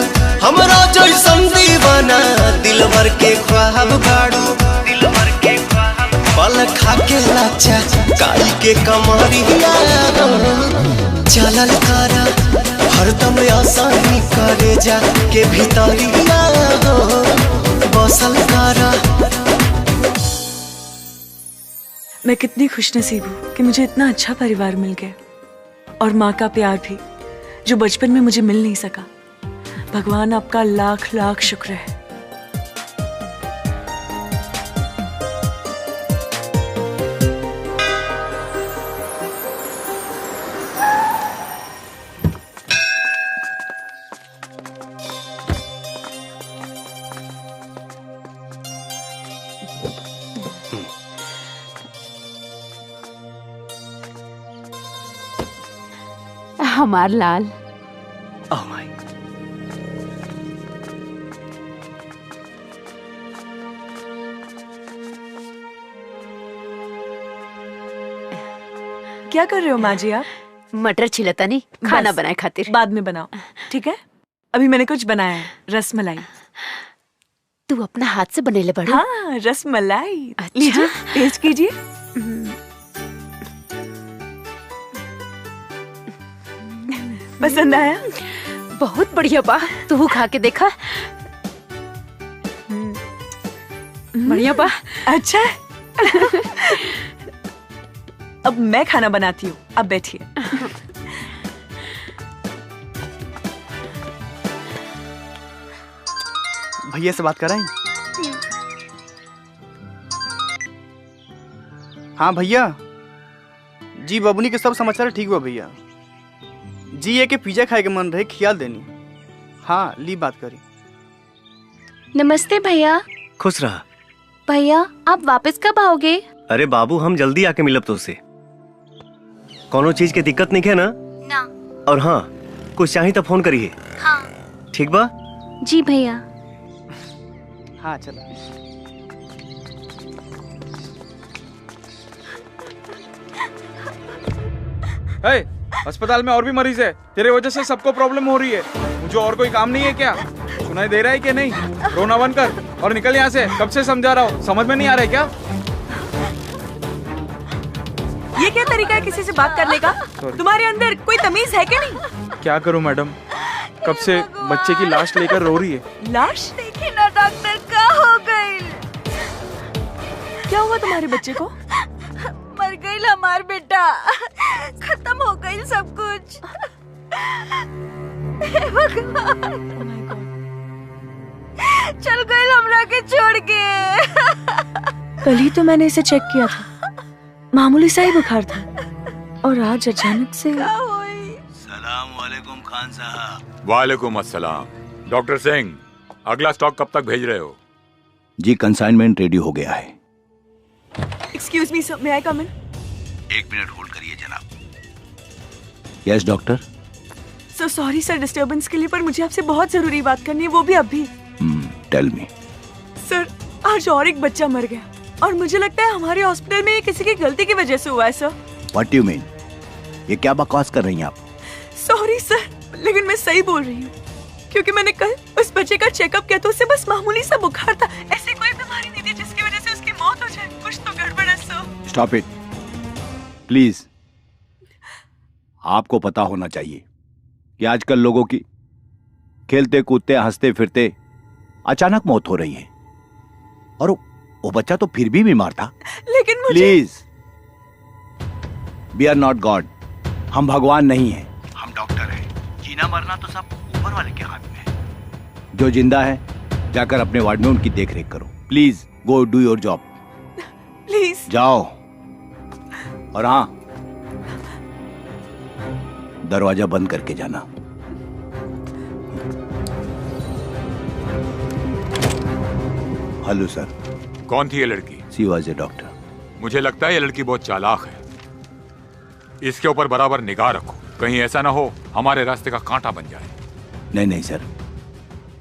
भर के ख्वाब बाड़ू, दिल भर के ख्वाब, पल खा के लाचा काई के कमरिया चलल करा हरदम आसानी करे जा के भीतरिया बसल करा। मैं कितनी खुशनसीब हूँ कि मुझे इतना अच्छा परिवार मिल गया और माँ का प्यार भी जो बचपन में मुझे मिल नहीं सका। भगवान आपका लाख लाख शुक्र है। हमार लाल। Oh my. क्या कर रहे हो माँ जी आप? मटर छिलता नहीं, खाना बनाए खातिर। बाद में बनाओ, ठीक है? अभी मैंने कुछ बनाया है, रसमलाई। तू अपना हाथ से बनेले बड़ा? हाँ, रसमलाई। लीजिए, टेस्ट कीजिए। पसंद आया? बहुत बढ़िया बा। तू खा के देखा। बढ़िया बा। अच्छा। अब मैं खाना बनाती हूँ, अब बैठिए। भैया से बात कराएं? हाँ भैया जी, बबुनी के सब समाचार ठीक हुआ भैया जी। ये के पिज्जा खाए के मन रहे, खियाल देनी। हाँ ली बात करी। नमस्ते भैया। खुश रहा। भैया आप वापस कब आओगे? अरे बाबू हम जल्दी आके मिलब तो उससे। कोनो चीज की दिक्कत नहीं है ना? ना। और हाँ कुछ चाहिए तो फोन करिए। हाँ। ठीक बा? जी भैया। हाँ चलो। अस्पताल में और भी मरीज है, तेरे वजह से सबको प्रॉब्लम हो रही है। मुझे और कोई काम नहीं है क्या? सुनाई दे रहा है कि नहीं? रोना बंद कर और निकल यहाँ से। कब से समझा रहा हूँ, समझ में नहीं आ रहा है क्या? ये क्या तरीका है किसी से बात करने का? तुम्हारे अंदर कोई तमीज है कि नहीं? क्या करूँ मैडम, कब से बच्चे की लाश लेकर रो रही है। लाश? देखिए ना डॉक्टर, क्या हो गई? क्या हुआ तुम्हारे बच्चे को? मर गई हमार बेटा, खत्म हो गई सब कुछ। हे भगवान, चल गई हमरा के छोड़ के। कल ही तो मैंने इसे चेक किया था, मामूली सा ही बुखार था, और आज अचानक से। सलाम वालेकुम खान साहब। वालेकुम अस्सलाम। डॉक्टर सिंह, अगला स्टॉक कब तक भेज रहे हो? जी कंसाइनमेंट रेडी हो गया है। एक्सक्यूज मी सर, मे आई कम इन? 1 मिनट होल्ड करिए जनाब। Yes doctor. So sorry sir disturbance के लिए, पर मुझे आपसे बहुत जरूरी बात करनी है, वो भी अभी। Tell me. सर आज और एक बच्चा मर गया, और मुझे लगता है हमारे हॉस्पिटल में ये किसी की गलती की वजह से हुआ है सर। What you mean? ये क्या बकवास कर रही हैं आप? सॉरी सर, लेकिन मैं सही बोल रही हूँ, क्योंकि मैंने कल उस बच्चे का चेकअप किया तो उसे बस मामूली सा बुखार था, ऐसी कोई बीमारी नहीं थी जिसकी वजह से उसकी मौत हो जाए। कुछ तो गड़बड़ है सर। Stop it please. आपको पता होना चाहिए कि आजकल लोगों की खेलते कूदते हंसते फिरते अचानक मौत हो रही है, और वो बच्चा तो फिर भी बीमार था। लेकिन मुझे। Please, we are not God. हम भगवान नहीं हैं, हम डॉक्टर हैं। जीना मरना तो सब ऊपर वाले के हाथ में है। जो जिंदा है जाकर अपने वार्ड में उनकी देखरेख करो। Please go do your job. Please जाओ। और हाँ, दरवाजा बंद करके जाना। Hello sir. कौन थी ये लड़की? She was a doctor. मुझे लगता है ये लड़की बहुत चालाक है। इसके ऊपर बराबर निगाह रखो, कहीं ऐसा ना हो हमारे रास्ते का कांटा बन जाए। नहीं नहीं सर,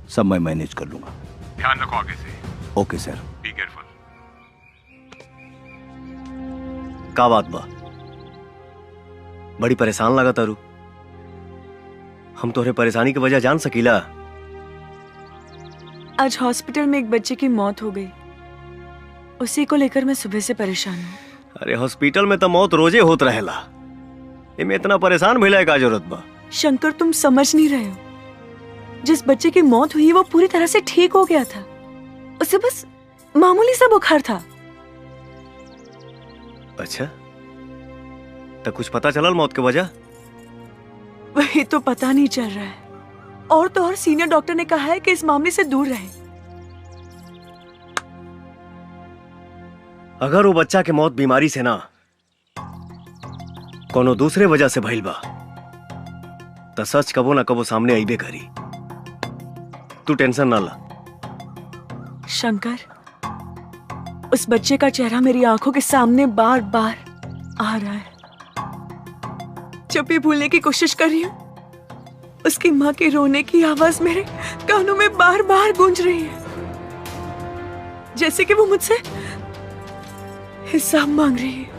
सब मैं मैनेज कर लूंगा। ध्यान रखो आगे से। Okay sir. Be careful. का बात बा? बड़ी परेशान लगा तारू। हम तोहरे परेशानी की वजह जान सकीला? आज हॉस्पिटल में एक बच्चे की मौत हो गई। उसी को लेकर मैं सुबह से परेशान हूँ। अरे हॉस्पिटल में तो मौत रोजे होत रहेला, इमे इतना परेशान भइला का जरूरत बा? शंकर, तुम समझ नहीं रहे हो। जिस बच्चे की मौत हुई वो पूरी तरह से ठीक हो गया था। उसे बस मामूली सा बुखार था। अच्छा, तो कुछ पता चलल मौत की वजह? वही तो पता नहीं चल रहा है। और तो और सीनियर डॉक्टर ने कहा है कि इस मामले से दूर रहे। अगर वो बच्चा के मौत बीमारी से ना कोनो दूसरे वजह से भइल बा तो सच कबो ना कबो सामने आईबे करी। तू टेंशन ना ला। शंकर, उस बच्चे का चेहरा मेरी आंखों के सामने बार बार आ रहा है। जब भी भूलने की कोशिश कर रही हूँ, उसकी माँ की रोने की आवाज मेरे कानों में बार बार गूंज रही है, जैसे कि वो मुझसे हिसाब मांग रही है।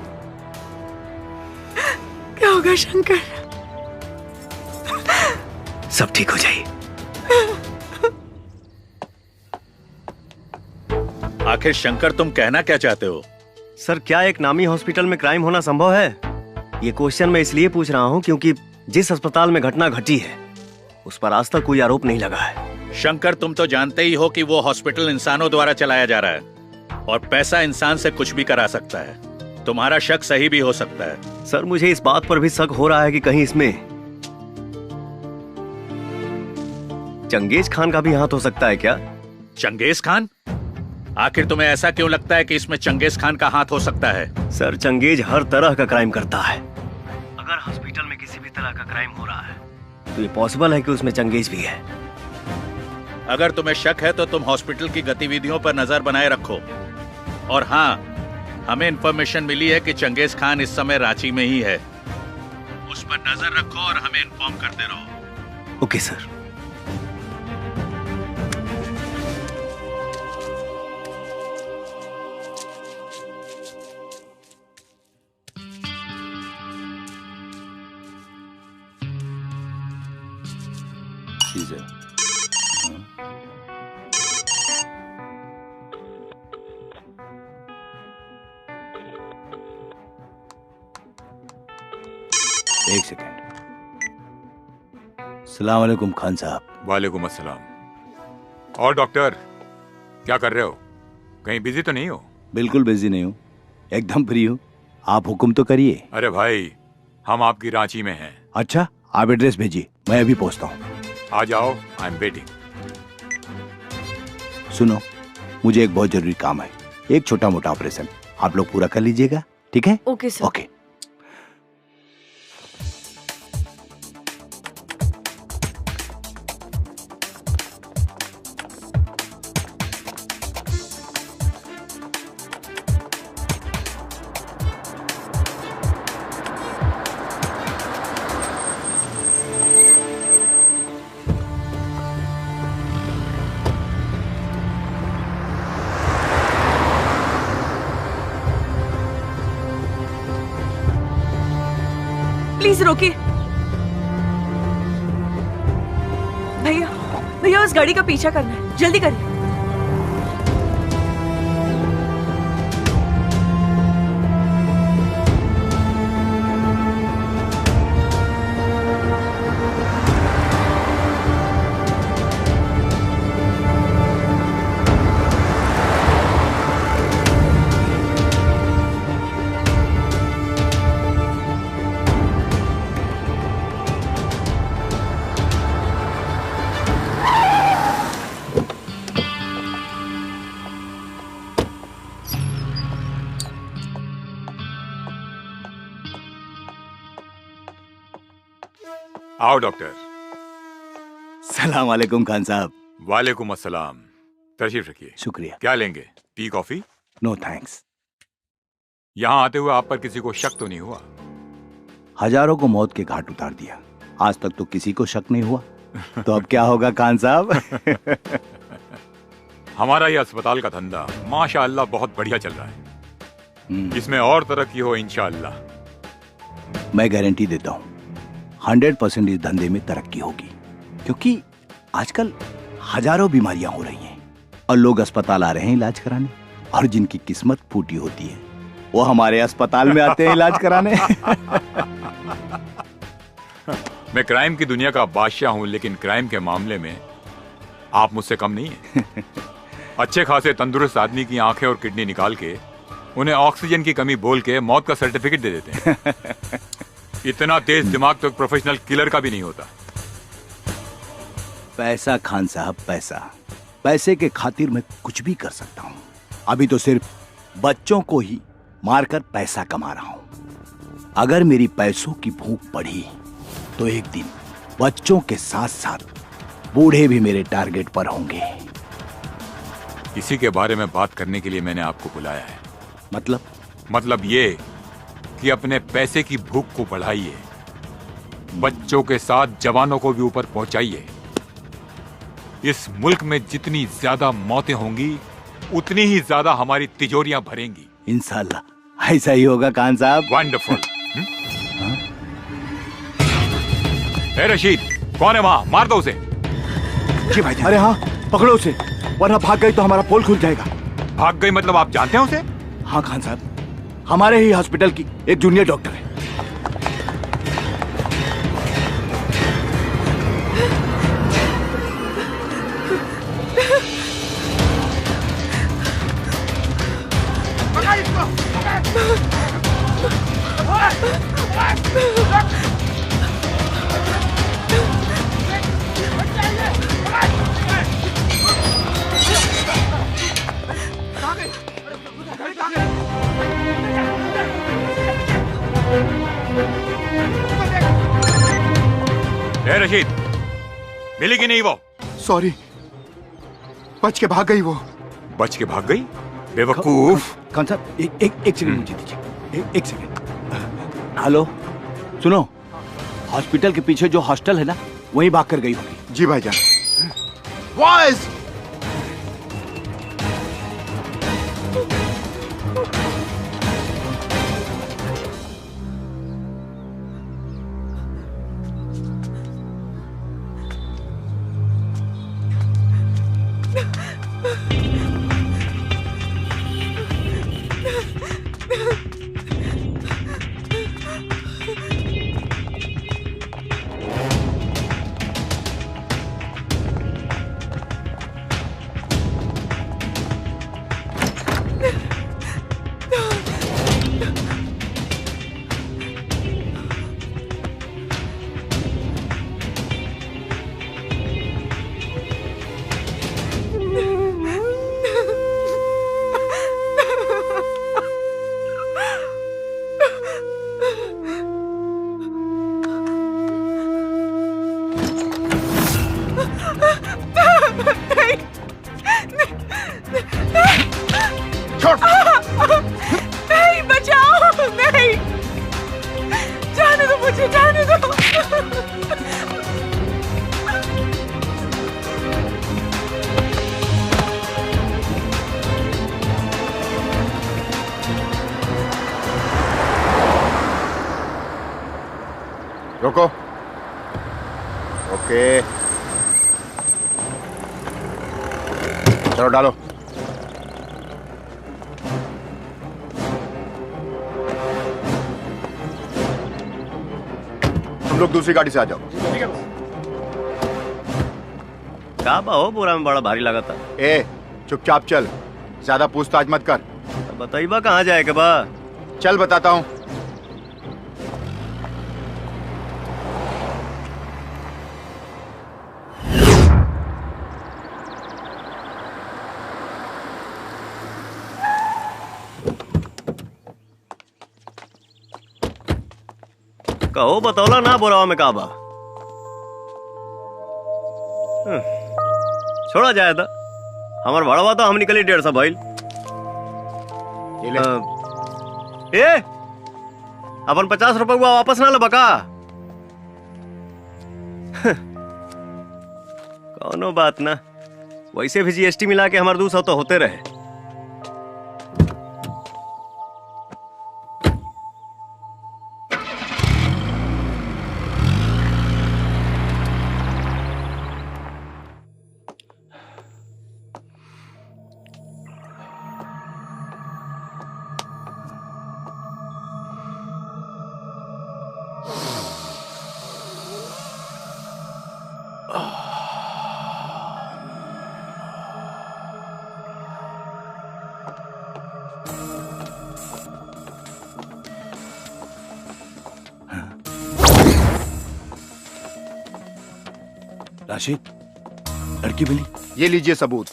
क्या होगा शंकर? सब ठीक हो जाए। आखिर शंकर, तुम कहना क्या चाहते हो? सर, क्या एक नामी हॉस्पिटल में क्राइम होना संभव है? ये क्वेश्चन मैं इसलिए पूछ रहा हूँ क्योंकि जिस अस्पताल में घटना घटी है उस पर आज तक कोई आरोप नहीं लगा है। शंकर, तुम तो जानते ही हो कि वो हॉस्पिटल इंसानों द्वारा चलाया जा रहा है और पैसा इंसान से कुछ भी करा सकता है। तुम्हारा शक सही भी हो सकता है। सर, मुझे इस बात पर भी शक हो रहा है कि कहीं इसमें चंगेज खान का भी हाथ हो सकता है क्या? Genghis Khan? आखिर तुम्हें ऐसा क्यों लगता है कि इसमें चंगेज खान का हाथ हो सकता है? सर, चंगेज हर तरह का क्राइम करता है। अगर हॉस्पिटल में किसी भी तरह का क्राइम हो रहा है तो ये पॉसिबल है कि उसमें चंगेज भी है। अगर तुम्हें शक है तो तुम हॉस्पिटल की गतिविधियों पर नजर बनाए रखो। और हाँ, हमें इंफॉर्मेशन मिली है कि चंगेज खान इस समय रांची में ही है। उस पर नजर रखो और हमें इन्फॉर्म करते रहो। Okay sir. एक सेकेंड। अस्सलाम वालेकुम खान साहब। वालेकुम अस्सलाम। और डॉक्टर, क्या कर रहे हो? कहीं बिजी तो नहीं हो? बिल्कुल बिजी नहीं हूँ, एकदम फ्री हूँ। आप हुक्म तो करिए। अरे भाई, हम आपकी रांची में हैं। अच्छा, आप एड्रेस भेजिए, मैं अभी पहुँचता हूँ। आ जाओ, आई एम वेटिंग। सुनो, मुझे एक बहुत जरूरी काम है। एक छोटा मोटा ऑपरेशन आप लोग पूरा कर लीजिएगा, ठीक है? Okay sir. ओके। प्लीज रोकिए। भैया, भैया उस गाड़ी का पीछा करना है, जल्दी करिए। आओ डॉक्टर। सलाम वालेकुम खान साहब। वालेकुम अस्सलाम। तशरीफ रखिए। शुक्रिया। क्या लेंगे? Tea coffee? No thanks. यहाँ आते हुए आप पर किसी को शक तो नहीं हुआ? हजारों को मौत के घाट उतार दिया, आज तक तो किसी को शक नहीं हुआ। तो अब क्या होगा खान साहब? हमारा ये अस्पताल का धंधा माशाअल्लाह बहुत बढ़िया चल रहा है। इसमें और तरक्की हो इंशाअल्लाह। मैं गारंटी देता हूँ 100% इस धंधे में तरक्की होगी, क्योंकि आजकल हजारों बीमारियां हो रही हैं। और लोग अस्पताल आ रहे हैं इलाज कराने, और जिनकी किस्मत फूटी होती है वो हमारे अस्पताल में आते हैं इलाज कराने। मैं क्राइम की दुनिया का बादशाह हूं, लेकिन क्राइम के मामले में आप मुझसे कम नहीं है। अच्छे खासे तंदुरुस्त आदमी की आंखें और किडनी निकाल के उन्हें ऑक्सीजन की कमी बोल के मौत का सर्टिफिकेट दे देते हैं। इतना तेज दिमाग तो एक प्रोफेशनल किलर का भी नहीं होता। पैसा खान साहब, पैसा, पैसे के खातिर मैं कुछ भी कर सकता हूँ। अभी तो सिर्फ बच्चों को ही मारकर पैसा कमा रहा हूँ। अगर मेरी पैसों की भूख बढ़ी तो एक दिन बच्चों के साथ साथ बूढ़े भी मेरे टारगेट पर होंगे। इसी के बारे में बात करने के लिए मैंने आपको बुलाया है। मतलब ये कि अपने पैसे की भूख को बढ़ाइए, बच्चों के साथ जवानों को भी ऊपर पहुंचाइए। इस मुल्क में जितनी ज्यादा मौतें होंगी उतनी ही ज्यादा हमारी तिजोरियां भरेंगी। इंशाल्लाह ऐसा ही होगा खान साहब। वंडरफुल। ए रशीद, कौन है वहां? मार दो उसे। जी भाई। अरे हाँ, पकड़ो उसे, वरना भाग गई तो हमारा पोल खुल जाएगा। भाग गई मतलब आप जानते हैं उसे? हाँ खान साहब, हमारे ही हॉस्पिटल की एक जूनियर डॉक्टर है। ए रशीद, मिली कि नहीं वो? सॉरी, बच के भाग गई वो। बच के भाग गई? बेवकूफ। खान साहब एक सेकंड मुझे दीजिए, एक सेकंड। हेलो, सुनो, हॉस्पिटल के पीछे जो हॉस्टल है ना, वहीं भाग कर गई होगी। जी भाईजान। बॉयज, नहीं, बचाओ, नहीं, जाने दो मुझे, जाने दो। रोको। ओके, चलो डालो। तुम लोग दूसरी गाड़ी से आ जाओ। का बा हो, बोरा में बड़ा भारी लगा था। ए, चुपचाप चल, ज्यादा पूछताछ मत कर। बताइबा कहाँ जाए के बा? चल बताता हूँ। कहो बतौला ना बोरावा में काबा। छोड़ा जाए था, हमार बड़वा तो हम निकली 150 भाई। ए, अपन 50 रुपए वापस ना लबा का? कौनो बात ना, वैसे भी जीएसटी मिला के हमारे 200 तो होते रहे। राशिद, लड़की मिली? ये लीजिए सबूत।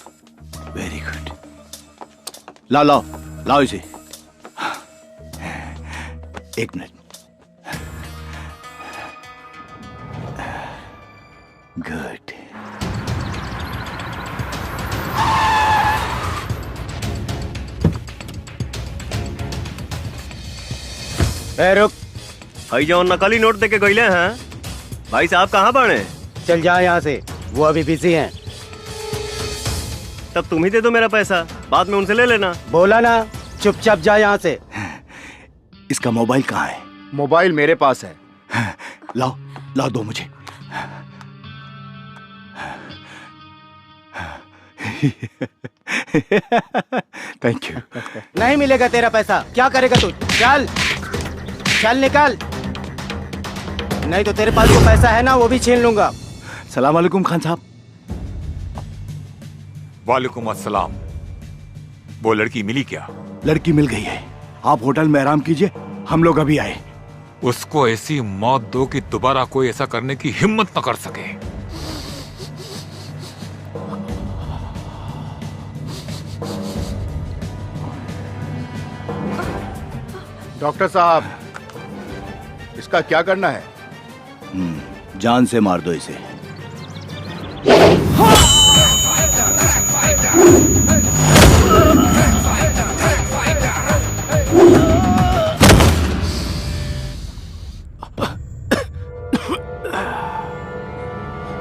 Very good. लाओ लाओ लाओ इसे। एक मिनट। गुड। रुक भाई, जो नकली नोट देके गईले हैं भाई साहब कहाँ बने? चल जा यहाँ से, वो अभी बिजी हैं। तब तुम ही दे दो मेरा पैसा, बाद में उनसे ले लेना। बोला ना, चुपचाप जा यहाँ से। इसका मोबाइल कहाँ है? मोबाइल मेरे पास है। लाओ लाओ, दो मुझे। Thank you. नहीं मिलेगा तेरा पैसा। क्या करेगा तू? चल चल निकल, नहीं तो तेरे पास जो पैसा है ना वो भी छीन लूंगा। सलाम वालेकुम खान साहब। वालेकुम अस्सलाम। वो लड़की मिली क्या? लड़की मिल गई है, आप होटल में आराम कीजिए, हम लोग अभी आए। उसको ऐसी मौत दो कि दोबारा कोई ऐसा करने की हिम्मत न कर सके। डॉक्टर साहब, इसका क्या करना है? जान से मार दो इसे।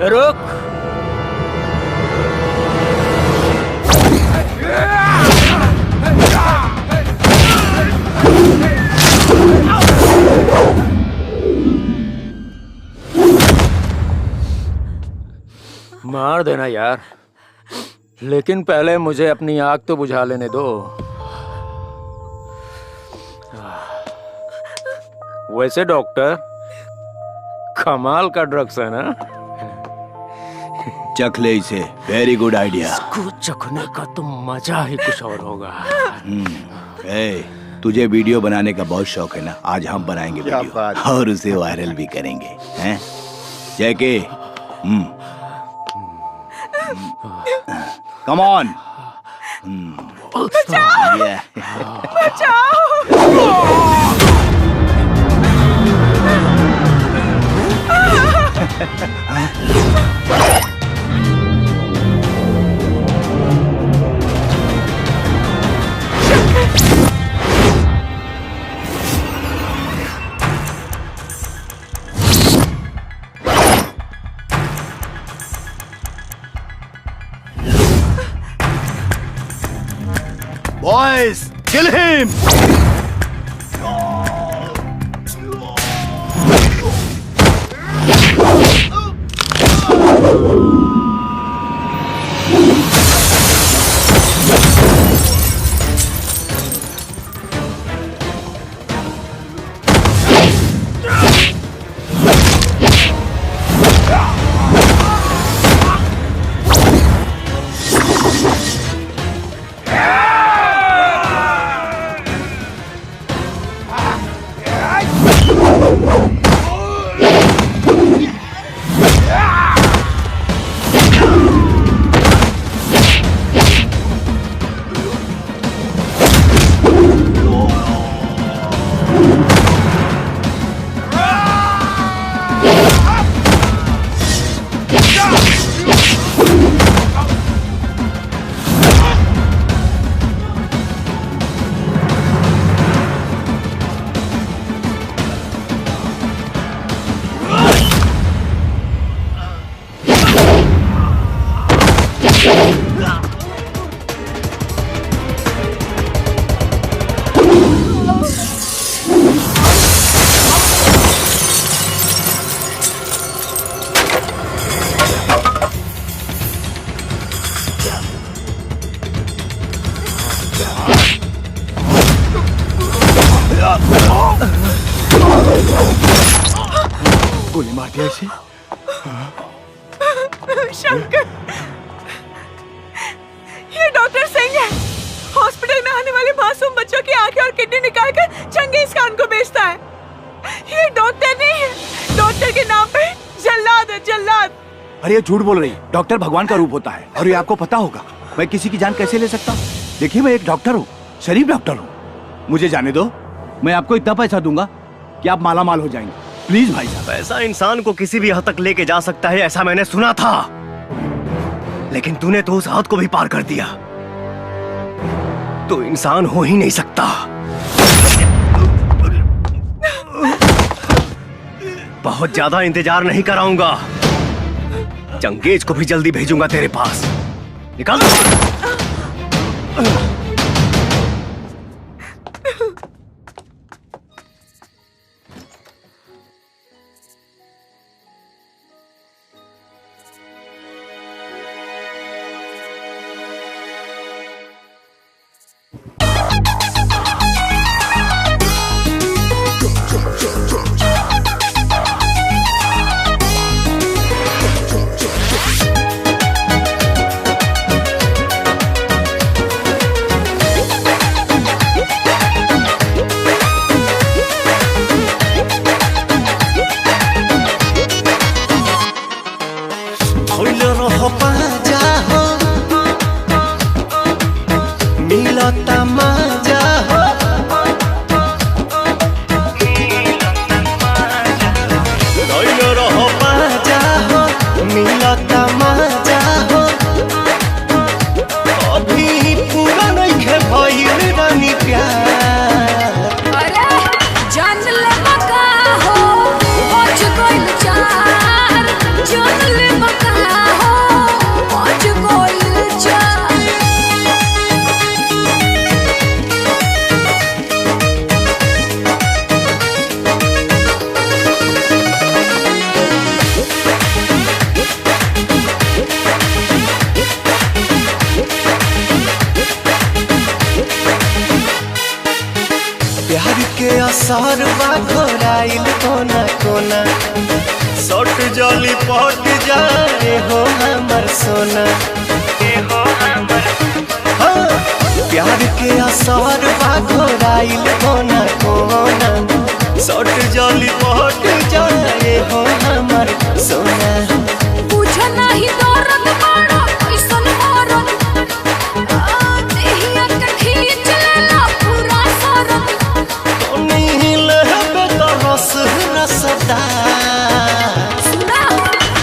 रुक। मार देना यार, लेकिन पहले मुझे अपनी आग तो बुझा लेने दो। वैसे डॉक्टर, कमाल का ड्रग्स है ना? चख ले इसे, वेरी गुड आइडिया। इसको चखने का तो मजा ही कुछ और होगा। तुझे वीडियो बनाने का बहुत शौक है ना, आज हम बनाएंगे क्या वीडियो बात। और उसे वायरल भी करेंगे, हैं? जैके, कम ऑन। बचाओ! बचाओ! Boys, kill him! गोली मार दिया इसे। शंकर, ये डॉक्टर सिंह है। हॉस्पिटल में आने वाले मासूम बच्चों की आंखें और किडनी निकालकर चंगेज खान को बेचता है। ये डॉक्टर नहीं है, डॉक्टर के नाम पे जल्लाद है, जल्लाद। अरे ये झूठ बोल रही है। डॉक्टर भगवान का रूप होता है और ये आपको पता होगा। मैं किसी की जान कैसे ले सकता हूँ? देखिए मैं एक डॉक्टर हूँ, शरीफ डॉक्टर हूँ। मुझे जाने दो, मैं आपको इतना पैसा दूंगा कि आप माला माल हो जाएंगे। प्लीज भाई साहब। पैसा इंसान को किसी भी हद तक लेके जा सकता है, ऐसा मैंने सुना था, लेकिन तूने तो उस हद को भी पार कर दिया। तो इंसान हो ही नहीं सकता। बहुत ज्यादा इंतजार नहीं कराऊंगा, चंगेज को भी जल्दी भेजूंगा तेरे पास। निकाल। सरवा घोराइल कोना कोना सट जली पट जाए हो हमर सोना। हाँ, प्यार के असरवा घोराइल कोना कोना सट जली पट जाए हो हमर सोना। बुझ नहीं दर्द बड़ा कैसन मरद देहिया के खींच लेला पूरा सरद। रस रसदा सुना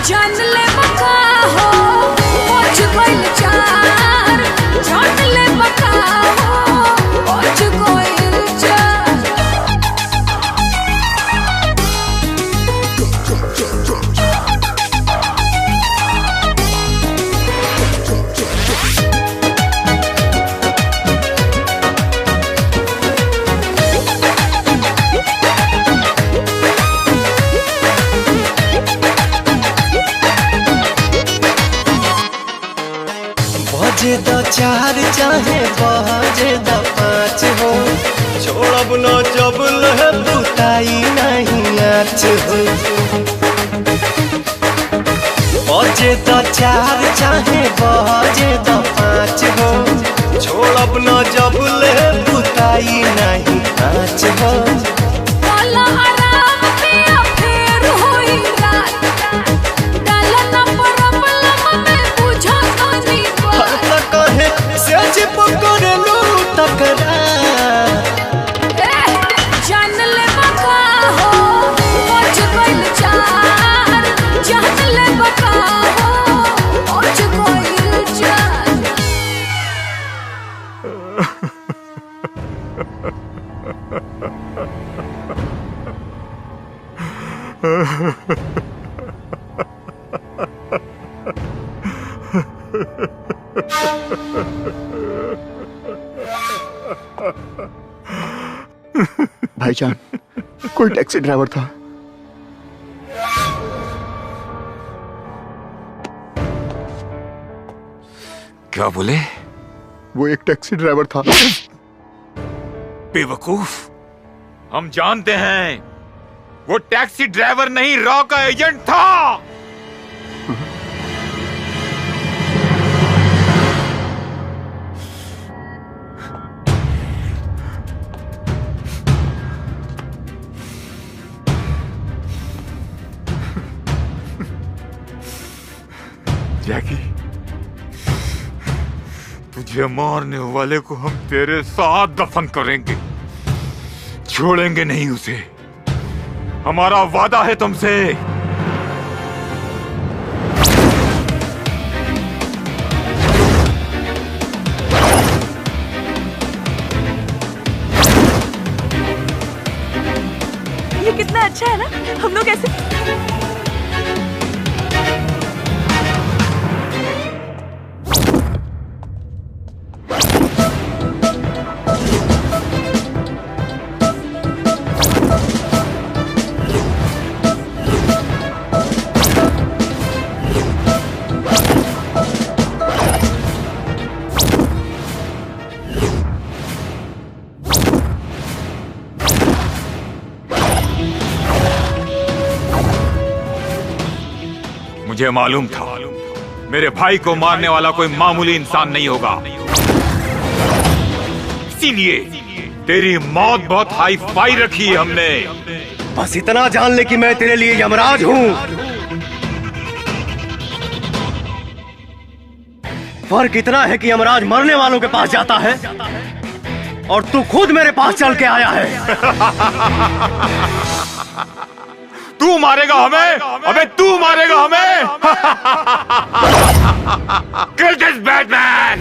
जान ले बका हो पहुंच गइल चार। जान ले बका हो पहुंच गइल चार। बजे द 4 चाहे बजे द 5 हो छोड़ब न जब लह बुताई नहीं आच हो। बजे द 4 चाहे बजे द 5 हो छोड़ब न जब लह बुताई नहीं आच हो। जान ले बका हो पहुंच गइल चार। जान ले बका हो पहुंच गइल चार। भाईजान, कोई टैक्सी ड्राइवर था। क्या बोले? वो एक टैक्सी ड्राइवर था। बेवकूफ, हम जानते हैं वो टैक्सी ड्राइवर नहीं, रॉ का एजेंट था। जैकी, तुझे मारने वाले को हम तेरे साथ दफन करेंगे, छोड़ेंगे नहीं उसे। हमारा वादा है तुमसे। ये कितना अच्छा है ना, हम लोग ऐसे। मुझे मालूम था मेरे भाई को मारने वाला कोई मामूली इंसान नहीं होगा, इसीलिए तेरी मौत बहुत हाई फाई रखी है हमने। बस इतना जान ले कि मैं तेरे लिए यमराज हूं। फर्क इतना है कि यमराज मरने वालों के पास जाता है और तू खुद मेरे पास चल के आया है। तू मारेगा हमें? अबे तू मारेगा हमें? Kill this Batman!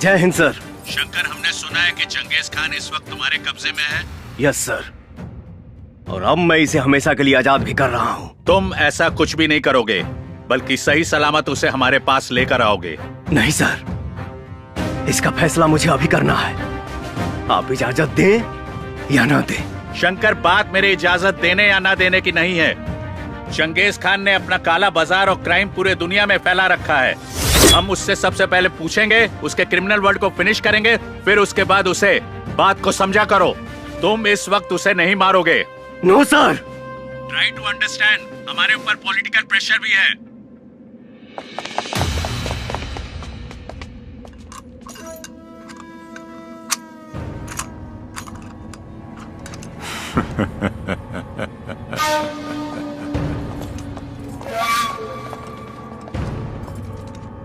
जय हिंद सर। शंकर, हमने सुना है कि चंगेज खान इस वक्त तुम्हारे कब्जे में है। यस सर, और अब मैं इसे हमेशा के लिए आजाद भी कर रहा हूँ। तुम ऐसा कुछ भी नहीं करोगे, बल्कि सही सलामत उसे हमारे पास लेकर आओगे। नहीं सर, इसका फैसला मुझे अभी करना है। आप इजाजत दें या ना दें। शंकर, बात मेरे इजाजत देने या ना देने की नहीं है। चंगेज खान ने अपना काला बाजार और क्राइम पूरे दुनिया में फैला रखा है। हम उससे सबसे पहले पूछेंगे, उसके क्रिमिनल वर्ल्ड को फिनिश करेंगे, फिर उसके बाद उसे बात को समझा करो। तुम इस वक्त उसे नहीं मारोगे। No sir. Try to understand, हमारे ऊपर पॉलिटिकल प्रेशर भी है।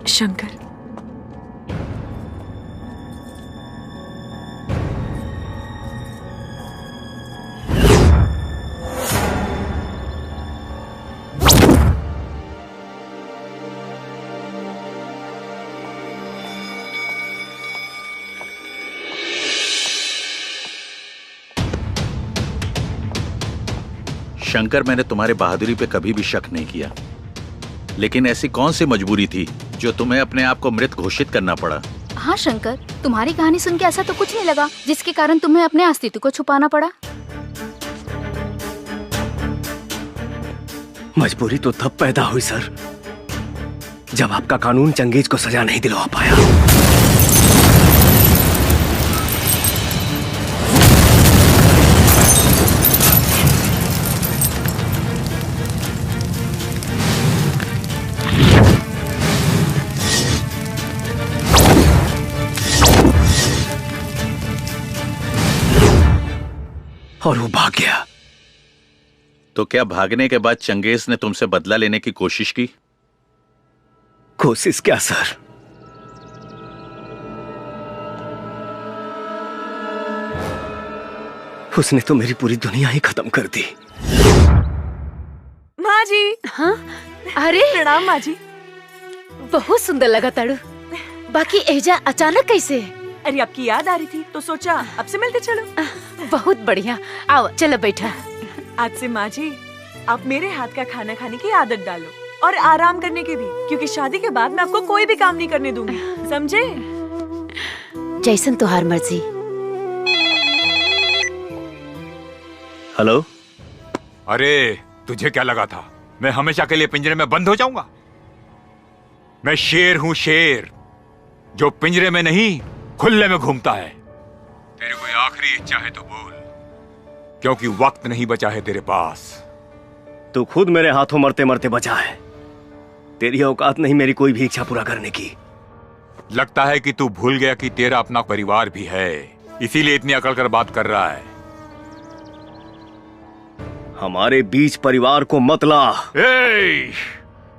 शंकर, शंकर, मैंने तुम्हारे बहादुरी पे कभी भी शक नहीं किया, लेकिन ऐसी कौन सी मजबूरी थी जो तुम्हें अपने आप को मृत घोषित करना पड़ा? हाँ शंकर, तुम्हारी कहानी सुन के ऐसा तो कुछ नहीं लगा जिसके कारण तुम्हें अपने अस्तित्व को छुपाना पड़ा। मजबूरी तो तब पैदा हुई सर, जब आपका कानून चंगेज को सजा नहीं दिलवा पाया। और वो भाग गया। तो क्या भागने के बाद चंगेज ने तुमसे बदला लेने की कोशिश की? कोशिश क्या सर, उसने तो मेरी पूरी दुनिया ही खत्म कर दी। माँ जी। हाँ? अरे प्रणाम माँ जी। बहुत सुंदर लगा ताड़ू। बाकी एजा अचानक कैसे? अरे आपकी याद आ रही थी तो सोचा आपसे मिलते चलो। बहुत बढ़िया, आओ चलो बैठा। आज से माँ जी आप मेरे हाथ का खाना खाने की आदत डालो और आराम करने की भी, क्योंकि शादी के बाद मैं आपको कोई भी काम नहीं करने दूंगी, समझे? जैसन तुहार मर्जी। हेलो। अरे तुझे क्या लगा था मैं हमेशा के लिए पिंजरे में बंद हो जाऊंगा? मैं शेर हूं, शेर जो पिंजरे में नहीं खुले में घूमता है। तेरी कोई आखिरी इच्छा है तो बोल, क्योंकि वक्त नहीं बचा है तेरे पास। तू खुद मेरे हाथों मरते मरते बचा है। तेरी औकात नहीं मेरी कोई भी इच्छा पूरा करने की। लगता है कि तू भूल गया कि तेरा अपना परिवार भी है, इसीलिए इतनी अकड़ कर बात कर रहा है। हमारे बीच परिवार को मत ला।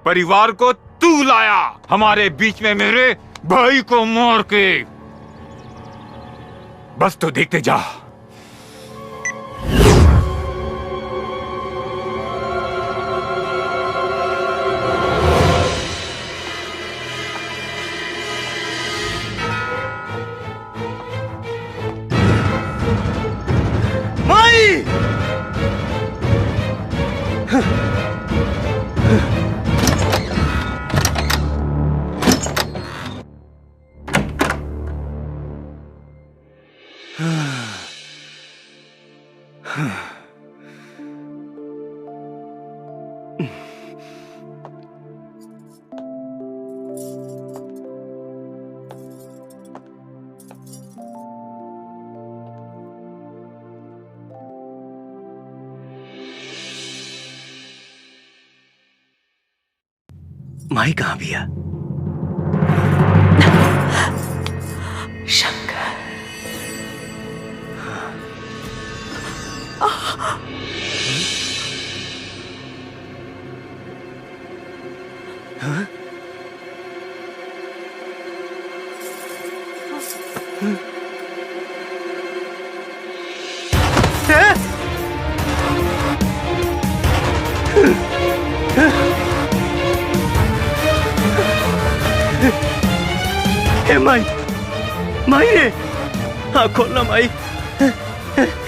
परिवार को तू लाया हमारे बीच में, मेरे भाई को मार के। बस तो देखते जा। माई! माई कहाँ भैया? शंकर। हाँ? हे माई, माई रे, हाँ खोलना माई।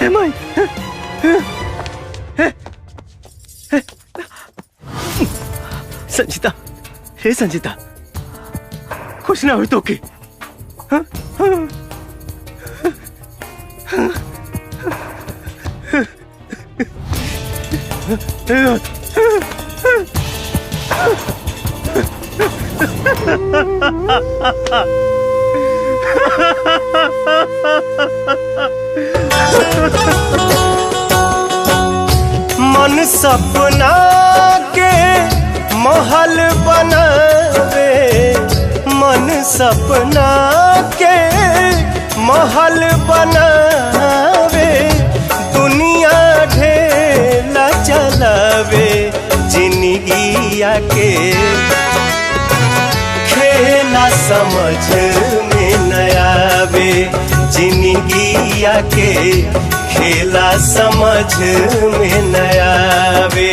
हे माई, संजीता, हे संजीता, कुछ ना हुई तो के? हाँ? हाँ? मन सपना के महल बनावे, मन सपना के महल बनावे, दुनिया ढेला चलावे, जिंदगिया के खेला समझ में न आवे, जिंदगिया के खेला समझ में न आवे।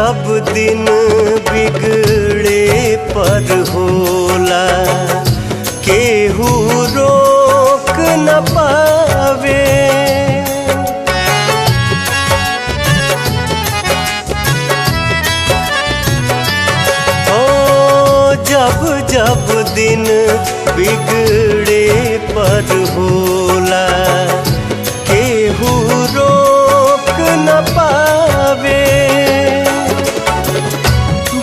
जब दिन बिगड़े पर होला केहू रोक न पावे। ओ जब जब दिन बिगड़े पर होला केहू रोक न पावे।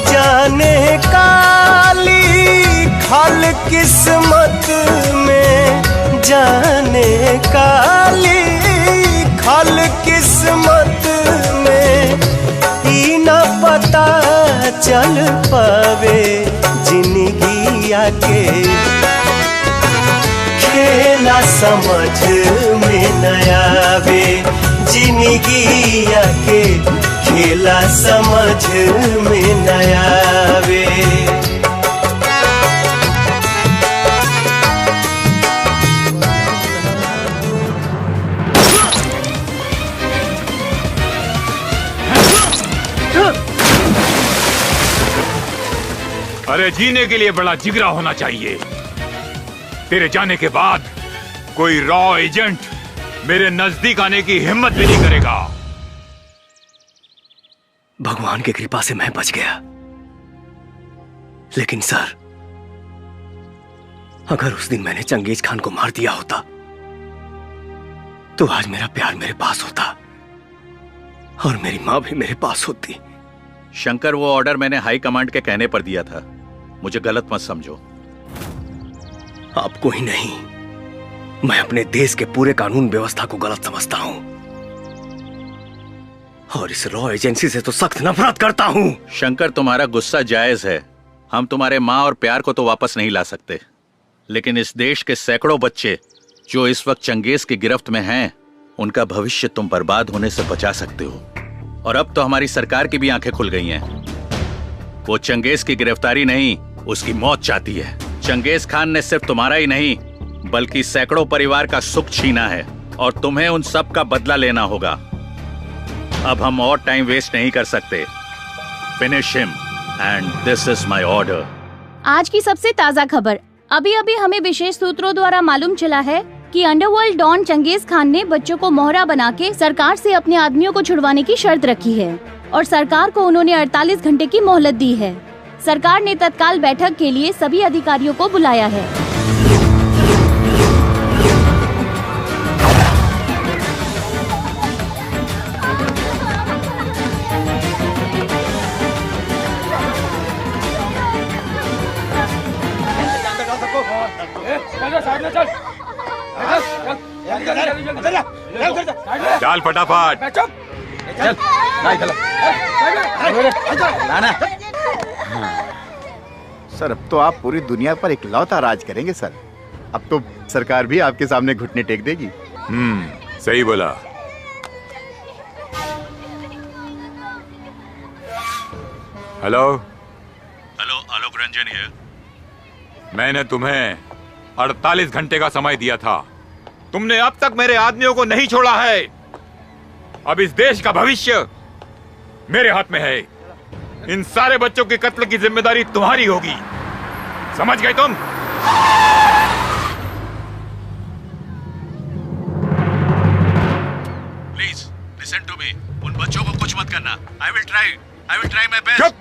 जाने काली खल किस्मत में, जाने काली खल किस्मत में ई न पता चल पावे। जिंदगिया के खेला समझ में न आवे। जिंदगिया के खेला समझ में न आवे। अरे जीने के लिए बड़ा जिगरा होना चाहिए। तेरे जाने के बाद कोई रॉ एजेंट मेरे नजदीक आने की हिम्मत भी नहीं करेगा। भगवान की कृपा से मैं बच गया, लेकिन सर अगर उस दिन मैंने चंगेज खान को मार दिया होता तो आज मेरा प्यार मेरे पास होता और मेरी मां भी मेरे पास होती। शंकर, वो ऑर्डर मैंने हाई कमांड के कहने पर दिया था, मुझे गलत मत समझो। आपको ही नहीं, मैं अपने देश के पूरे कानून व्यवस्था को गलत समझता हूं और इस रॉ एजेंसी से तो सख्त नफरत करता हूं। शंकर, तुम्हारा गुस्सा जायज है। हम तुम्हारे मां और प्यार को तो वापस नहीं ला सकते, लेकिन इस देश के सैकड़ों बच्चे जो इस वक्त चंगेज की गिरफ्त में हैं, उनका भविष्य तुम बर्बाद होने से बचा सकते हो। और अब तो हमारी सरकार की भी आंखें खुल गई हैं। वो चंगेज की गिरफ्तारी नहीं, उसकी मौत चाहती है। चंगेज खान ने सिर्फ तुम्हारा ही नहीं बल्कि सैकड़ों परिवार का सुख छीना है और तुम्हें उन सब का बदला लेना होगा। अब हम और टाइम वेस्ट नहीं कर सकते। Finish him and this is my order. आज की सबसे ताज़ा खबर। अभी अभी हमें विशेष सूत्रों द्वारा मालूम चला है कि अंडरवर्ल्ड डॉन चंगेज खान ने बच्चों को मोहरा बना के सरकार से अपने आदमियों को छुड़वाने की शर्त रखी है और सरकार को उन्होंने 48 घंटे की मोहलत दी है। सरकार ने तत्काल बैठक के लिए सभी अधिकारियों को बुलाया है। चल फटाफट। सर अब तो आप पूरी दुनिया पर इकलौता राज करेंगे सर। अब तो सरकार भी आपके सामने घुटने टेक देगी। सही बोला। Hello hello, Alok Ranjan here. मैंने तुम्हें 48 घंटे का समय दिया था, तुमने अब तक मेरे आदमियों को नहीं छोड़ा है। अब इस देश का भविष्य मेरे हाथ में है। इन सारे बच्चों के कत्ल की जिम्मेदारी तुम्हारी होगी, समझ गए तुम? Please listen to me. उन बच्चों को कुछ मत करना। I will try my best.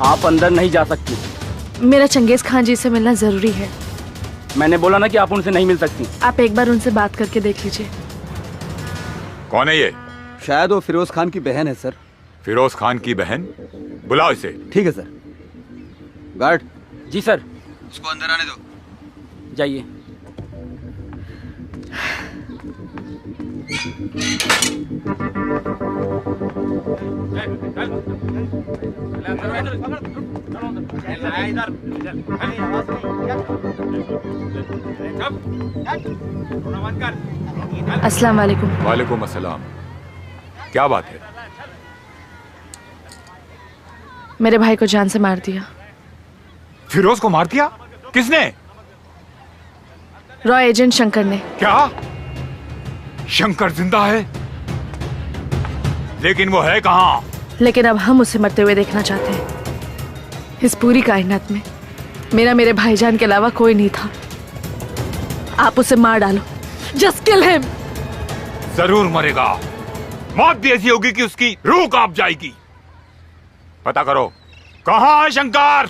आप अंदर नहीं जा सकती। मेरा चंगेज खान जी से मिलना जरूरी है। मैंने बोला ना कि आप उनसे नहीं मिल सकती। आप एक बार उनसे बात करके देख लीजिए। कौन है ये? शायद वो फिरोज खान की बहन है सर। फिरोज खान की बहन? बुलाओ इसे। ठीक है सर। गार्ड। जी सर। उसको अंदर आने दो। जाइए। अस्सलाम वालेकुम। वालेकुम अस्सलाम। क्या बात है? मेरे भाई को जान से मार दिया। फिरोज को मार दिया? किसने? रॉय एजेंट शंकर ने। क्या? शंकर जिंदा है? लेकिन वो है कहाँ? लेकिन अब हम उसे मरते हुए देखना चाहते हैं। इस पूरी कायनात में मेरे भाईजान के अलावा कोई नहीं था। आप उसे मार डालो। Just kill him. जरूर मरेगा। मौत भी ऐसी होगी कि उसकी रूह कांप जाएगी। पता करो कहाँ है शंकर?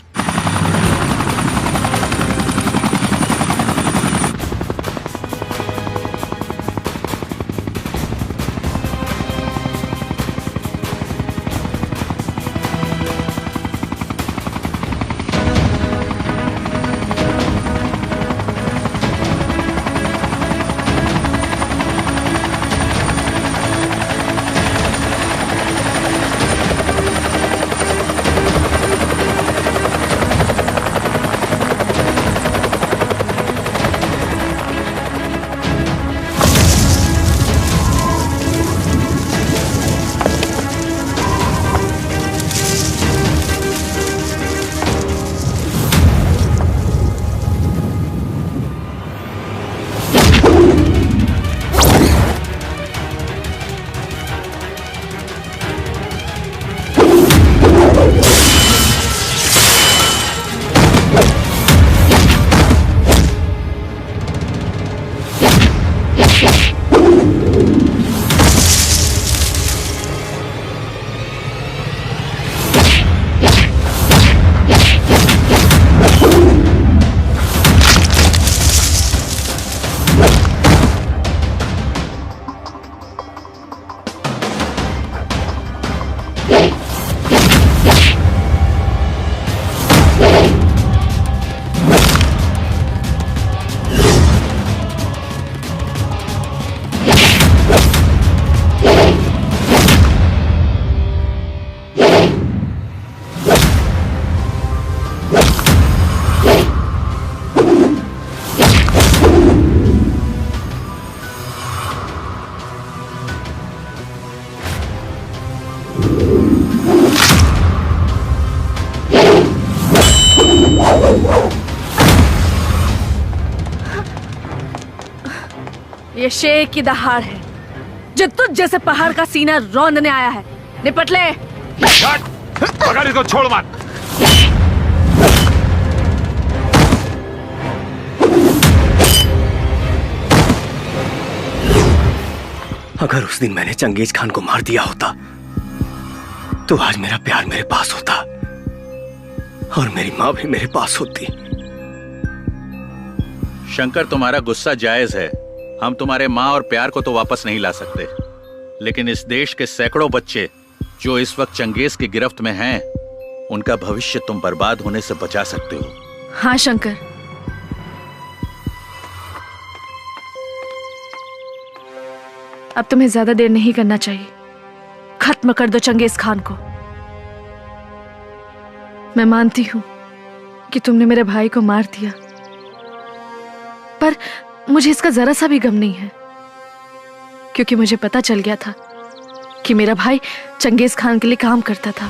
ये शेर की दहाड़ है जो तुझ जैसे पहाड़ का सीना रौंदने आया है। निपट ले। पकड़ इसको, छोड़ मत। अगर उस दिन मैंने चंगेज खान को मार दिया होता तो आज मेरा प्यार मेरे पास होता और मेरी माँ भी मेरे पास होती। शंकर, तुम्हारा गुस्सा जायज है। हम तुम्हारे माँ और प्यार को तो वापस नहीं ला सकते, लेकिन इस देश के सैकड़ों बच्चे जो इस वक्त चंगेज की गिरफ्त में हैं, उनका भविष्य तुम बर्बाद होने से बचा सकते हो। हाँ शंकर, अब तुम्हें ज्यादा देर नहीं करना चाहिए। खत्म कर दो चंगेज खान को। मैं मानती हूं कि तुमने मेरे भाई को मार दिया, पर मुझे इसका जरा सा भी गम नहीं है, क्योंकि मुझे पता चल गया था कि मेरा भाई चंगेज खान के लिए काम करता था।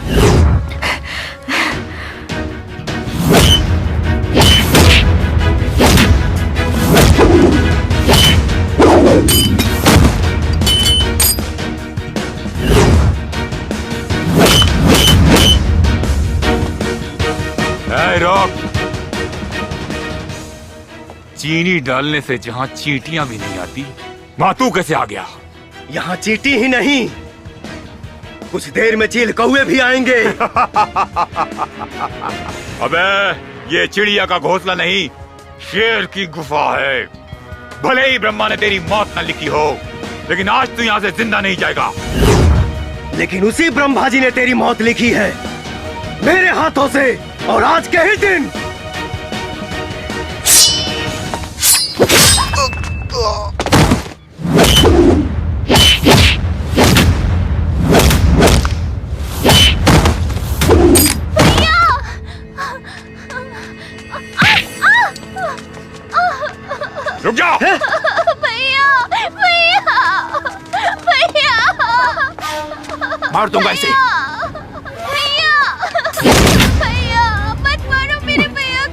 रोक। चीनी डालने से जहां चींटियां भी नहीं आती, वहां तू कैसे आ गया? यहाँ चींटी ही नहीं, कुछ देर में चील कौवे भी आएंगे। अबे, ये चिड़िया का घोंसला नहीं, शेर की गुफा है। भले ही ब्रह्मा ने तेरी मौत न लिखी हो, लेकिन आज तू यहाँ से जिंदा नहीं जाएगा। लेकिन उसी ब्रह्मा जी ने तेरी मौत लिखी है मेरे हाथों से, और आज के ही दिन। रुक जा। भैया, भैया, भैया, मार दूंगा इसे। भैया, भैया, मत मारो मेरे भैया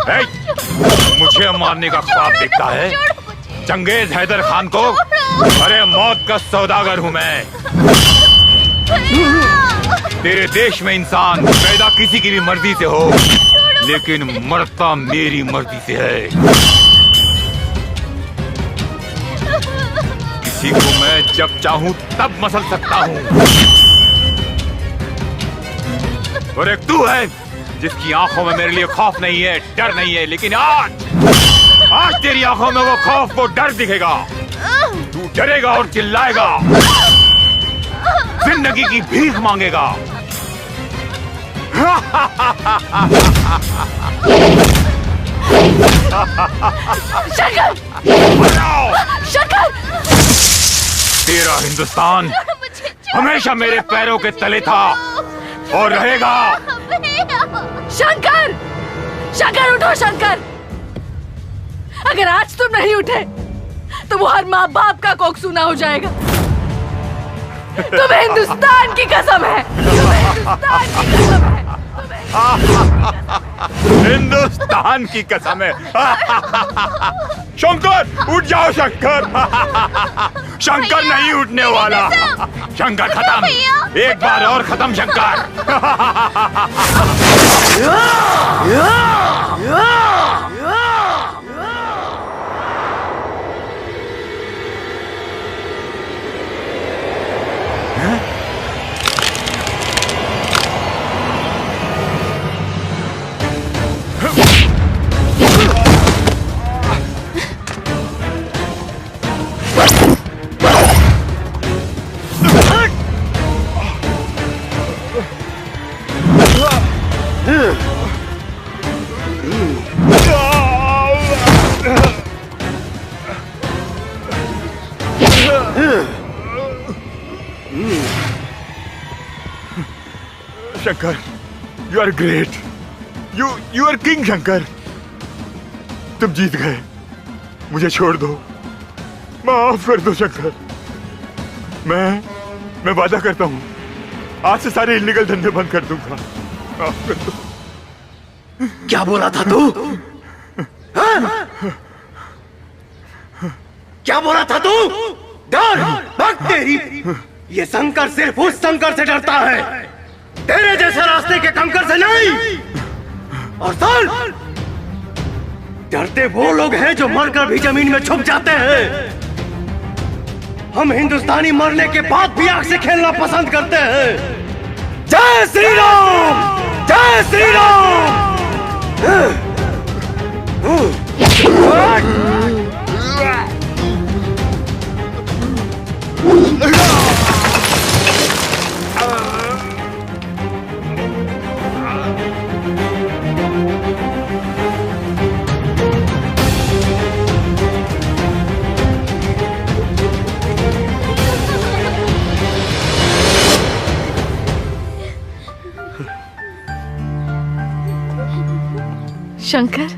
ए, मुझे मारने का ख्वाब देखता है? चंगेज हैदर खान को? अरे मौत का सौदागर हूँ मैं। तेरे देश में इंसान पैदा किसी की भी मर्जी से हो, लेकिन मरता मेरी मर्जी से है। किसी को मैं जब चाहूं तब मसल सकता हूं। और एक तू है जिसकी आंखों में मेरे लिए खौफ नहीं है, डर नहीं है, लेकिन आज तेरी आंखों में वो खौफ, वो डर दिखेगा। तू डरेगा और चिल्लाएगा, जिंदगी की भीख मांगेगा। शंकर! शंकर! तेरा हिंदुस्तान हमेशा मेरे पैरों के तले था और रहेगा। शंकर! शंकर उठो शंकर! अगर आज तुम नहीं उठे तो वो हर माँ बाप का कोख सूना हो जाएगा। तुम्हें हिंदुस्तान की कसम है, तुम्हें हिंदुस्तान की कसम है। हिंदुस्तान की कसम है। शंकर उठ जाओ शंकर। शंकर नहीं उठने वाला। शंकर खत्म, एक बार और खत्म Shankar. Shankar, you are great, you are king Shankar. तुम जीत गए, मुझे छोड़ दो, माफ कर दो शंकर। मैं वादा करता हूँ आज से सारे इलीगल धंधे बंद कर दूंगा। माफ कर दो। क्या बोला था तू? क्या बोला था तू? डर, भक्त तेरी। ये शंकर सिर्फ उस शंकर से डरता है, तेरे जैसे रास्ते के कंकर से नहीं। और सुन, डरते वो लोग हैं जो मरकर भी जमीन में छुप जाते हैं। हम हिंदुस्तानी मरने के बाद भी आग से खेलना पसंद करते हैं। जय श्री राम, जय श्री राम। शंकर,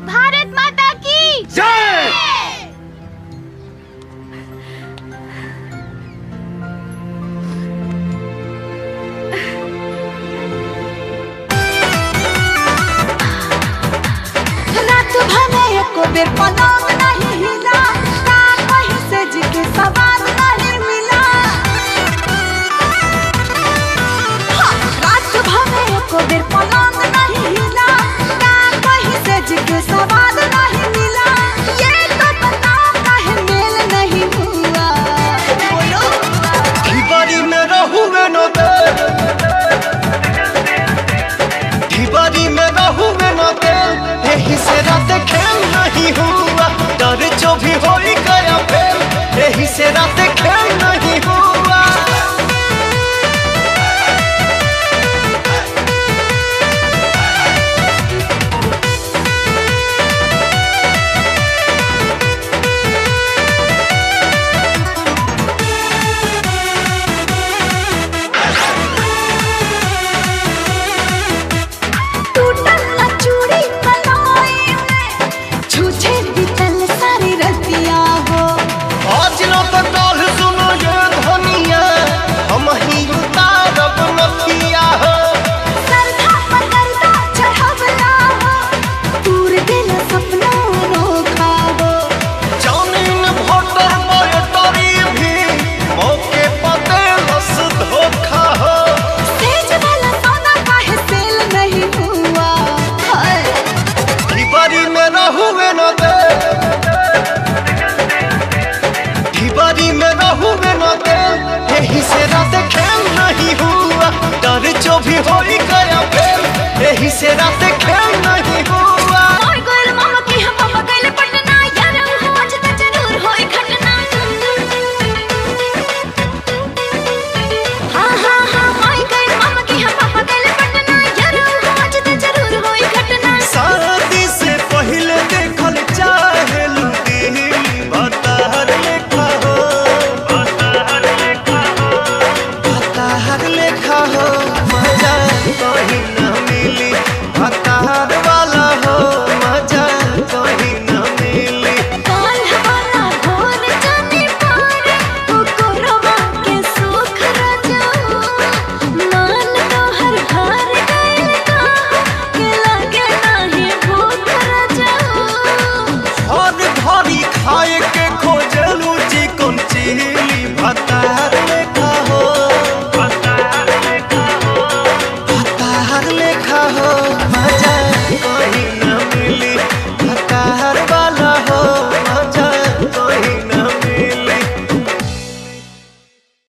भारत माता की जय। रात भने एको बेर पलंग नहीं हिला, काम कहीं से जिके सवाल नहीं मिला। रात भने एको बेर पलंग नहीं हिला, काम कहीं से जिके सवाल नहीं मिला। ये तो बताओ काहे मेल नहीं हुआ? बोलो। ढिबारी में रहूँगा न दे, ढिबारी में रहूँगा न दे, यही से रात खेल नहीं हुआ। डर जो भी हो गया फेल, यही से रात खेल